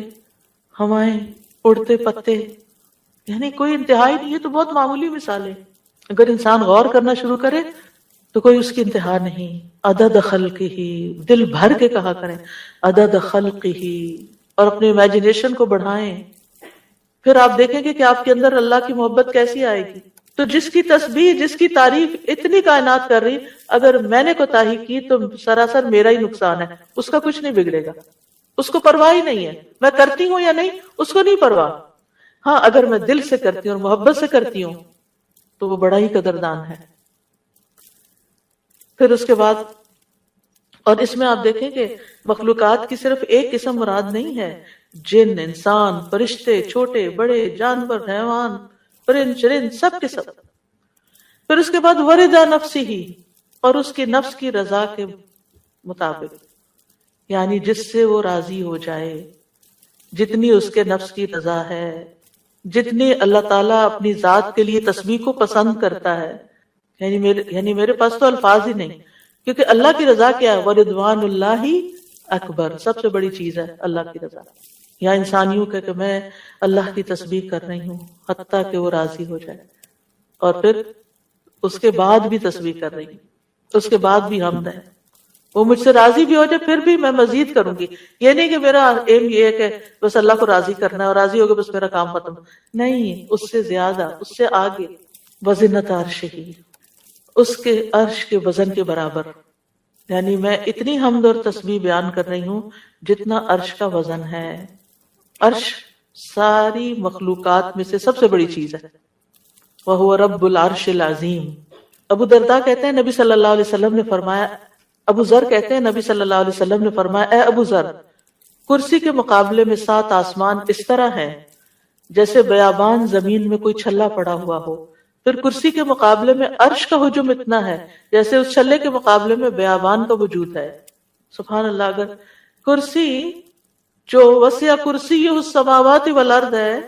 ہوائیں، اڑتے پتے، یعنی کوئی انتہا ہی نہیں ہے، تو بہت معمولی مثال ہے. اگر انسان غور کرنا شروع کرے تو کوئی اس کی انتہا نہیں. عدد خلقہ، دل بھر کے کہا کریں عدد خلقہ، اور اپنے امیجنیشن کو بڑھائیں. پھر آپ دیکھیں گے کہ آپ کے اندر اللہ کی محبت کیسی آئے گی. تو جس کی تسبیح، جس کی تعریف اتنی کائنات کر رہی، اگر میں نے کوتاہی کی تو سراسر میرا ہی نقصان ہے، اس کا کچھ نہیں بگڑے گا. اس کو پرواہ ہی نہیں ہے میں کرتی ہوں یا نہیں، اس کو نہیں پرواہ. ہاں اگر میں دل سے کرتی ہوں اور محبت سے کرتی ہوں تو وہ بڑا ہی قدردان ہے. پھر اس کے بعد، اور اس میں آپ دیکھیں کہ مخلوقات کی صرف ایک قسم مراد نہیں ہے، جن، انسان، فرشتے، چھوٹے بڑے، جانور، حیوان، پرند چرند، سب کے سب. پھر اس کے بعد وردا نفسی ہی، اور اس کی نفس کی رضا کے مطابق، یعنی جس سے وہ راضی ہو جائے، جتنی اس کے نفس کی رضا ہے، جتنی اللہ تعالیٰ اپنی ذات کے لیے تسبیح کو پسند کرتا ہے. یعنی میرے پاس تو الفاظ ہی نہیں، کیونکہ اللہ کی رضا کیا ہے؟ وَرِضْوَانُ اللَّهِ اکبر، سب سے بڑی چیز ہے اللہ کی رضا. یا انسان یوں کہ میں اللہ کی تسبیح کر رہی ہوں حتیٰ کہ وہ راضی ہو جائے، اور پھر اس کے بعد بھی تسبیح کر رہی ہوں، اس کے بعد بھی حمد ہے، وہ مجھ سے راضی بھی ہو جائے پھر بھی میں مزید کروں گی. یہ نہیں کہ میرا ایم یہ ہے کہ بس اللہ کو راضی کرنا ہے اور راضی ہو گیا بس میرا کام ختم. نہیں، اس سے زیادہ، اس سے آگے. وزنت عرشہ، اس کے عرش کے وزن کے برابر. یعنی میں اتنی حمد اور تسبیح بیان کر رہی ہوں جتنا عرش کا وزن ہے. عرش ساری مخلوقات میں سے سب سے بڑی چیز ہے. وَهُوَ رَبُّ الْعَرْشِ الْعَظِيمِ. ابو درداء کہتے ہیں نبی صلی اللہ علیہ وسلم نے فرمایا، ابو ذر کہتے ہیں نبی صلی اللہ علیہ وسلم نے فرمایا، اے ابو ذر، کرسی کے مقابلے میں 7 آسمان اس طرح ہیں جیسے بیابان زمین میں کوئی چھلا پڑا ہوا ہو. پھر کرسی کے مقابلے میں عرش کا حجم اتنا ہے جیسے اس چھلے کے مقابلے میں بیابان کا وجود ہے. سبحان اللہ. اگر کرسی جو وسع کرسی السماوات والارض ہے،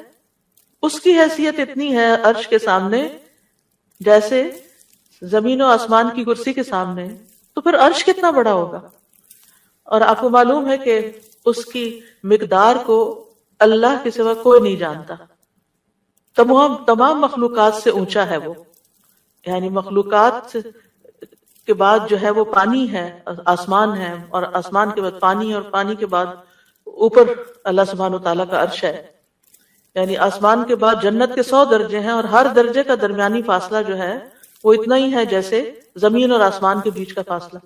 اس کی حیثیت اتنی ہے عرش کے سامنے جیسے زمین و آسمان کی کرسی کے سامنے، تو پھر عرش کتنا بڑا ہوگا. اور آپ کو معلوم ہے کہ اس کی مقدار کو اللہ کے سوا کوئی نہیں جانتا. تمام مخلوقات سے اونچا ہے وہ. یعنی مخلوقات کے بعد جو ہے وہ پانی ہے، آسمان ہے، اور آسمان کے بعد پانی، اور پانی کے بعد اوپر اللہ سبحانہ وتعالیٰ کا عرش ہے. یعنی آسمان کے بعد جنت کے 100 درجے ہیں، اور ہر درجے کا درمیانی فاصلہ جو ہے وہ اتنا ہی ہے جیسے زمین اور آسمان کے بیچ کا فاصلہ.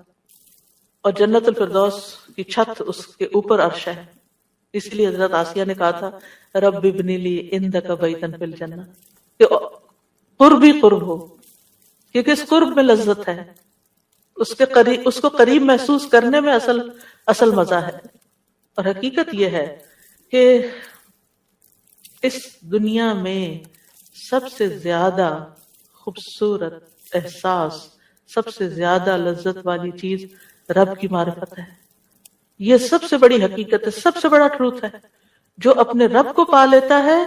اور جنت الفردوس کی چھت اس کے اوپر عرش ہے. اس لیے حضرت آسیہ نے کہا تھا رب ابن لی عندک بیتا فی الجنہ، کہ قرب ہی قرب ہو، کیونکہ اس قرب میں لذت ہے، اس کو قریب محسوس کرنے میں اصل مزہ ہے. اور حقیقت یہ ہے کہ اس دنیا میں سب سے زیادہ خوبصورت احساس، سب سے زیادہ لذت والی چیز رب کی معرفت ہے. یہ سب سے بڑی حقیقت ہے، سب سے بڑا ٹروتھ ہے. جو اپنے رب کو پا لیتا ہے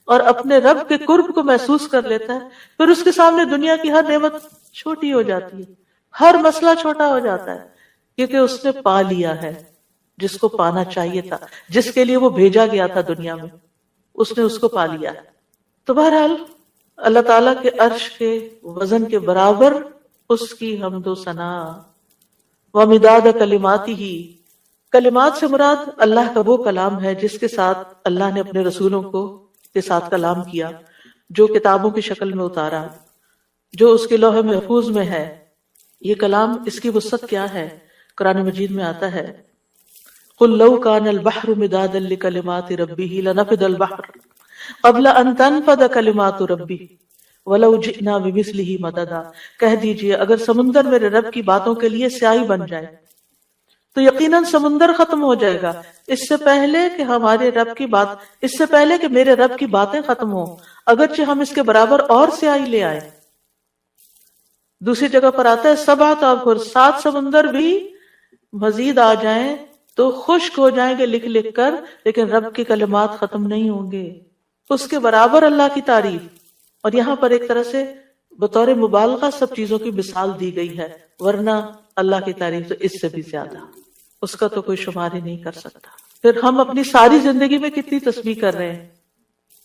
اور اپنے رب کے قرب کو محسوس کر لیتا ہے، پھر اس کے سامنے دنیا کی ہر نعمت چھوٹی ہو جاتی ہے، ہر مسئلہ چھوٹا ہو جاتا ہے، کیونکہ اس نے پا لیا ہے جس کو پانا چاہیے تھا، جس کے لیے وہ بھیجا گیا تھا دنیا میں، اس نے اس کو پا لیا ہے. تو بہرحال اللہ تعالیٰ کے عرش کے وزن کے برابر اس کی حمد و ثنا. وَمِدَادَ كَلِمَاتِهِ، کلمات سے مراد اللہ کا وہ کلام ہے جس کے ساتھ اللہ نے اپنے رسولوں کے ساتھ کلام کیا، جو کتابوں کی شکل میں اتارا، جو اس کے لوح محفوظ میں ہے. یہ کلام، اس کی وسعت کیا ہے؟ قرآن مجید میں آتا ہے قُلْ لَوْ كَانَ الْبَحْرُ مِدَادًا لِكَلِمَاتِ رَبِّهِ لَنَفِدَ الْبَحْرُ قَبْلَ أَن تَنفَدَ كَلِمَاتُ رَبِّي وَلَوْ جِئْنَا بِمِثْلِهِ مَدَدًا. کہہ دیجئے اگر سمندر میرے رب کی باتوں کے لیے سیاہی بن جائے تو یقیناً سمندر ختم ہو جائے گا اس سے پہلے کہ میرے رب کی باتیں ختم ہوں، اگرچہ ہم اس کے برابر اور سیاہی لے آئے. دوسری جگہ پر آتا ہے 7 ابحر، 7 سمندر بھی مزید آ جائیں تو خشک ہو جائیں گے لکھ لکھ کر، لیکن رب کی کلمات ختم نہیں ہوں گے. اس کے برابر اللہ کی تعریف. اور یہاں پر ایک طرح سے بطور مبالغہ سب چیزوں کی مثال دی گئی ہے، ورنہ اللہ کی تعریف تو اس سے بھی زیادہ، اس کا تو کوئی شمار ہی نہیں کر سکتا. پھر ہم اپنی ساری زندگی میں کتنی تسبیح کر رہے ہیں،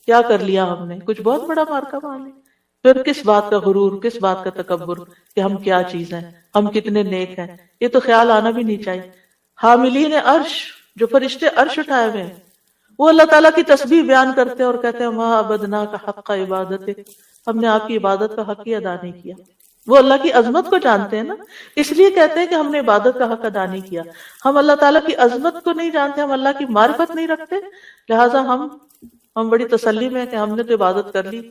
کیا کر لیا ہم نے؟ کچھ بہت بڑا مارکا مان لیا۔ پھر کس بات کا غرور، کس بات کا تکبر کہ ہم کیا چیز ہیں، ہم کتنے نیک ہیں، یہ تو خیال آنا بھی نہیں چاہیے۔ حاملین عرش، جو فرشتے عرش اٹھائے ہوئے ہیں، وہ اللہ تعالیٰ کی تسبیح بیان کرتے ہیں اور کہتے ہیں ما عبدناک حق عبادتک، ہم نے آپ کی عبادت کا حق ہی ادا نہیں کیا۔ وہ اللہ کی عظمت کو جانتے ہیں نا، اس لیے کہتے ہیں کہ ہم نے عبادت کا حق ادا نہیں کیا۔ ہم اللہ تعالیٰ کی عظمت کو نہیں جانتے، ہم اللہ کی معرفت نہیں رکھتے، لہٰذا ہم بڑی تسلی میں ہیں کہ ہم نے تو عبادت کر لی،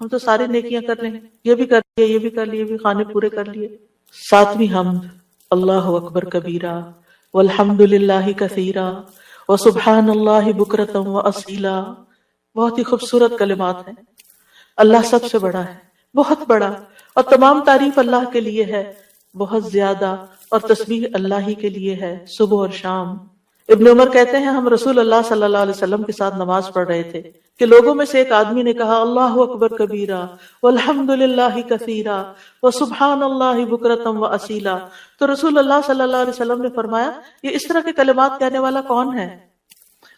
ہم تو ساری نیکیاں کر لیں، یہ بھی کر لیے، یہ بھی کر لیے، یہ بھی خانے پورے کر لیے۔ ساتویں حمد، اللہ اکبر کبیرہ والحمد للہ کثیرا وسبحان اللہ بکرۃ واصیلا۔ بہت ہی خوبصورت کلمات ہیں۔ اللہ سب سے بڑا ہے، بہت بڑا، اور تمام تعریف اللہ کے لیے ہے، بہت زیادہ، اور تسبیح اللہ ہی کے لیے ہے صبح اور شام۔ ابن عمر کہتے ہیں ہم رسول اللہ صلی اللہ علیہ وسلم کے ساتھ نماز پڑھ رہے تھے کہ لوگوں میں سے ایک آدمی نے کہا اللہ اکبر کبیرہ والحمد للہ کثیرا وسبحان اللہ بکرۃ واصیلا، تو رسول اللہ صلی اللہ علیہ وسلم نے فرمایا یہ اس طرح کے کلمات کہنے والا کون ہے؟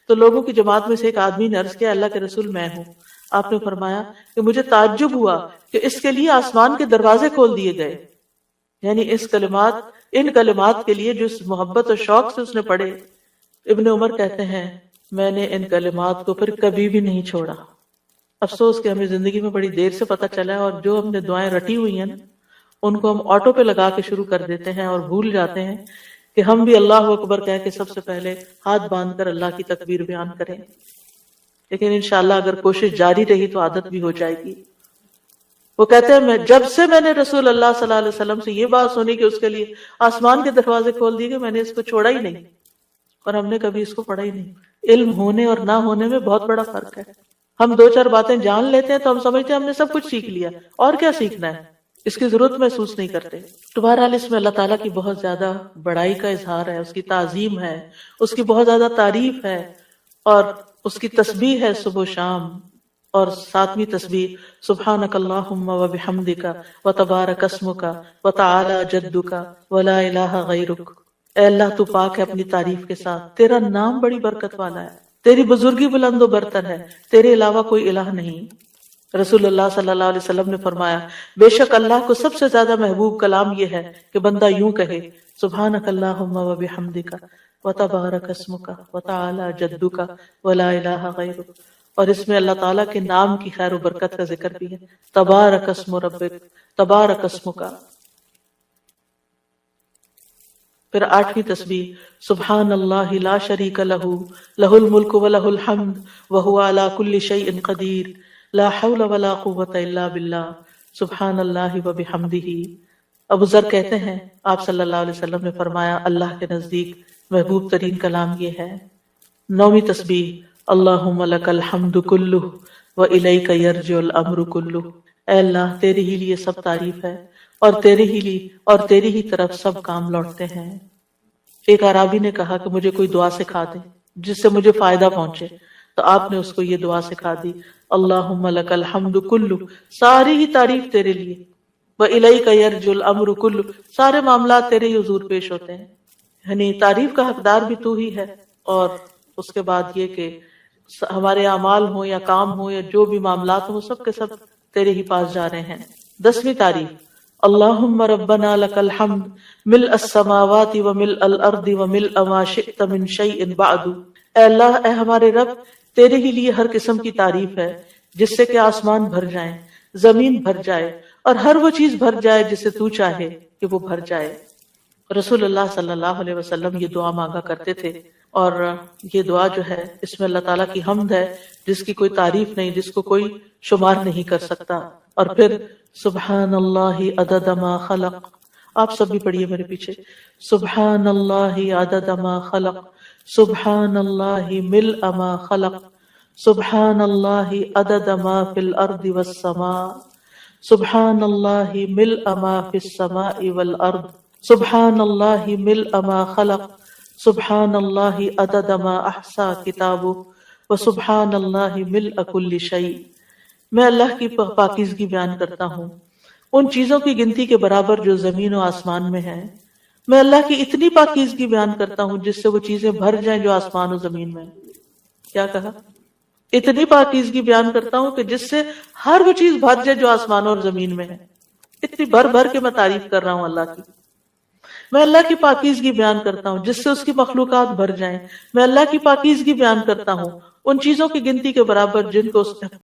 تو لوگوں کی جماعت میں سے ایک آدمی نے عرض کیا اللہ کے رسول میں ہوں۔ آپ نے فرمایا کہ مجھے تعجب ہوا کہ اس کے لیے آسمان کے دروازے کھول دیے گئے، یعنی ان کلمات کے لیے جو اس محبت اور شوق سے اس نے پڑھے۔ ابن عمر کہتے ہیں میں نے ان کلمات کو پھر کبھی بھی نہیں چھوڑا۔ افسوس کہ ہمیں زندگی میں بڑی دیر سے پتہ چلا ہے، اور جو ہم نے دعائیں رٹی ہوئی ہیں ان کو ہم آٹو پہ لگا کے شروع کر دیتے ہیں اور بھول جاتے ہیں کہ ہم بھی اللہ اکبر کہہ کے سب سے پہلے ہاتھ باندھ کر اللہ کی تکبیر بیان کریں۔ لیکن انشاءاللہ اگر کوشش جاری رہی تو عادت بھی ہو جائے گی۔ وہ کہتے ہیں جب سے میں نے رسول اللہ صلی اللہ علیہ وسلم سے یہ بات سنی کہ اس کے لیے آسمان کے دروازے کھول دیے گئے، میں نے اس کو چھوڑا ہی نہیں، اور ہم نے کبھی اس کو پڑھا ہی نہیں۔ علم ہونے اور نہ ہونے میں بہت بڑا فرق ہے۔ ہم دو چار باتیں جان لیتے ہیں تو ہم سمجھتے ہیں ہم نے سب کچھ سیکھ لیا، اور کیا سیکھنا ہے، اس کی ضرورت محسوس نہیں کرتے۔ تو بہرحال اس میں اللہ تعالیٰ کی بہت زیادہ بڑائی کا اظہار ہے، اس کی تعظیم ہے، اس کی بہت زیادہ تعریف ہے، اور اس کی تسبیح ہے صبح و شام۔ اور ساتویں تسبیح سبحانک اللہم وبحمدک وتبارک اسمک وتعالی جدک ولا الہ غیرک۔ اے اللہ تو پاک ہے اپنی تعریف کے ساتھ، تیرا نام بڑی برکت والا ہے، تیری بزرگی بلند و برتر ہے، تیرے علاوہ کوئی الہ نہیں۔ رسول اللہ صلی اللہ علیہ وسلم نے فرمایا بے شک اللہ کو سب سے زیادہ محبوب کلام یہ ہے کہ بندہ یوں کہے سبحانک اللہم وبحمدک وتبارک اسمک وتعالی جدک ولا الہ غیرک۔ اور اس میں اللہ تعالیٰ کے نام کی خیر و برکت کا ذکر بھی ہے، تبارک اسم ربک، تبارک اسمک۔ پھر آٹھویں تسبیح سبحان اللہ لا شریک لہ لہ الملک ولہ الحمد وہو علی کل شیء قدیر لا حول ولا قوۃ الا باللہ سبحان اللہ وبحمدہ۔ ابو ذر کہتے ہیں آپ صلی اللہ علیہ وسلم نے فرمایا اللہ کے نزدیک محبوب ترین کلام یہ ہے۔ نویں تسبیح اللہم لک الحمد کلہ والیک یرجع الامر کلہ۔ اے اللہ تیرے ہی لیے سب تعریف ہے، اور تیری ہی طرف سب کام لوٹتے ہیں۔ ایک اعرابی نے کہا کہ مجھے کوئی دعا سکھا دے جس سے مجھے فائدہ پہنچے، تو آپ نے اس کو یہ دعا سکھا دی اللہم لک الحمد کلہ، ساری ہی تعریف تیرے لیے، والیک یرجع الامر کلہ، سارے معاملات تیرے ہی حضور پیش ہوتے ہیں، یعنی تعریف کا حقدار بھی تو ہی ہے۔ اور اس کے بعد یہ کہ ہمارے اعمال ہوں یا کام ہوں یا جو بھی معاملات ہوں سب کے سب تیرے ہی پاس جا رہے ہیں۔ دسویں تعریف اللہم ربنا لک الحمد ملء السماوات وملء الارض وملء ما شئت من شیء بعد۔ اے اللہ، اے ہمارے رب، تیرے ہی لیے ہر قسم کی تعریف ہے جس سے کہ آسمان بھر جائیں، زمین بھر جائے، اور ہر وہ چیز بھر جائے جسے تو چاہے کہ وہ بھر جائے۔ رسول اللہ صلی اللہ علیہ وسلم یہ دعا مانگا کرتے تھے، اور یہ دعا جو ہے اس میں اللہ تعالیٰ کی حمد ہے جس کی کوئی تعریف نہیں، جس کو کوئی شمار نہیں کر سکتا۔ اور پھر سبحان اللہ عدد ما خلق، آپ سب بھی پڑھیے میرے پیچھے، سبحان اللہ عدد ما خلق، سبحان اللہ ملء ما خلق، سبحان اللہ عدد ما فی الارض والسماء، سبحان اللہ ملء ما فی السماء والارض، سبحان اللہ ملء ما خلق، سبحان اللہ عدد ما احصا کتابہ، وسبحان اللہ ملء کل شیء۔ میں اللہ کی پاکیزگی بیان کرتا ہوں، ان چیزوں کی گنتی کے برابر جو زمین و آسمان میں ہیں، میں اللہ کی اتنی پاکیزگی بیان کرتا ہوں جس سے وہ چیزیں بھر جائیں جو آسمان و زمین میں ہیں۔ کیا کہا؟ اتنی پاکیزگی بیان کرتا ہوں کہ جس سے ہر وہ چیز بھر جائے جو آسمان اور زمین میں ہے۔ اتنی بھر بھر کے میں تعریف کر رہا ہوں اللہ کی۔ میں اللہ کی پاکیزگی بیان کرتا ہوں جس سے اس کی مخلوقات بھر جائیں۔ میں اللہ کی پاکیزگی بیان کرتا ہوں ان چیزوں کی گنتی کے برابر جن کو اس نے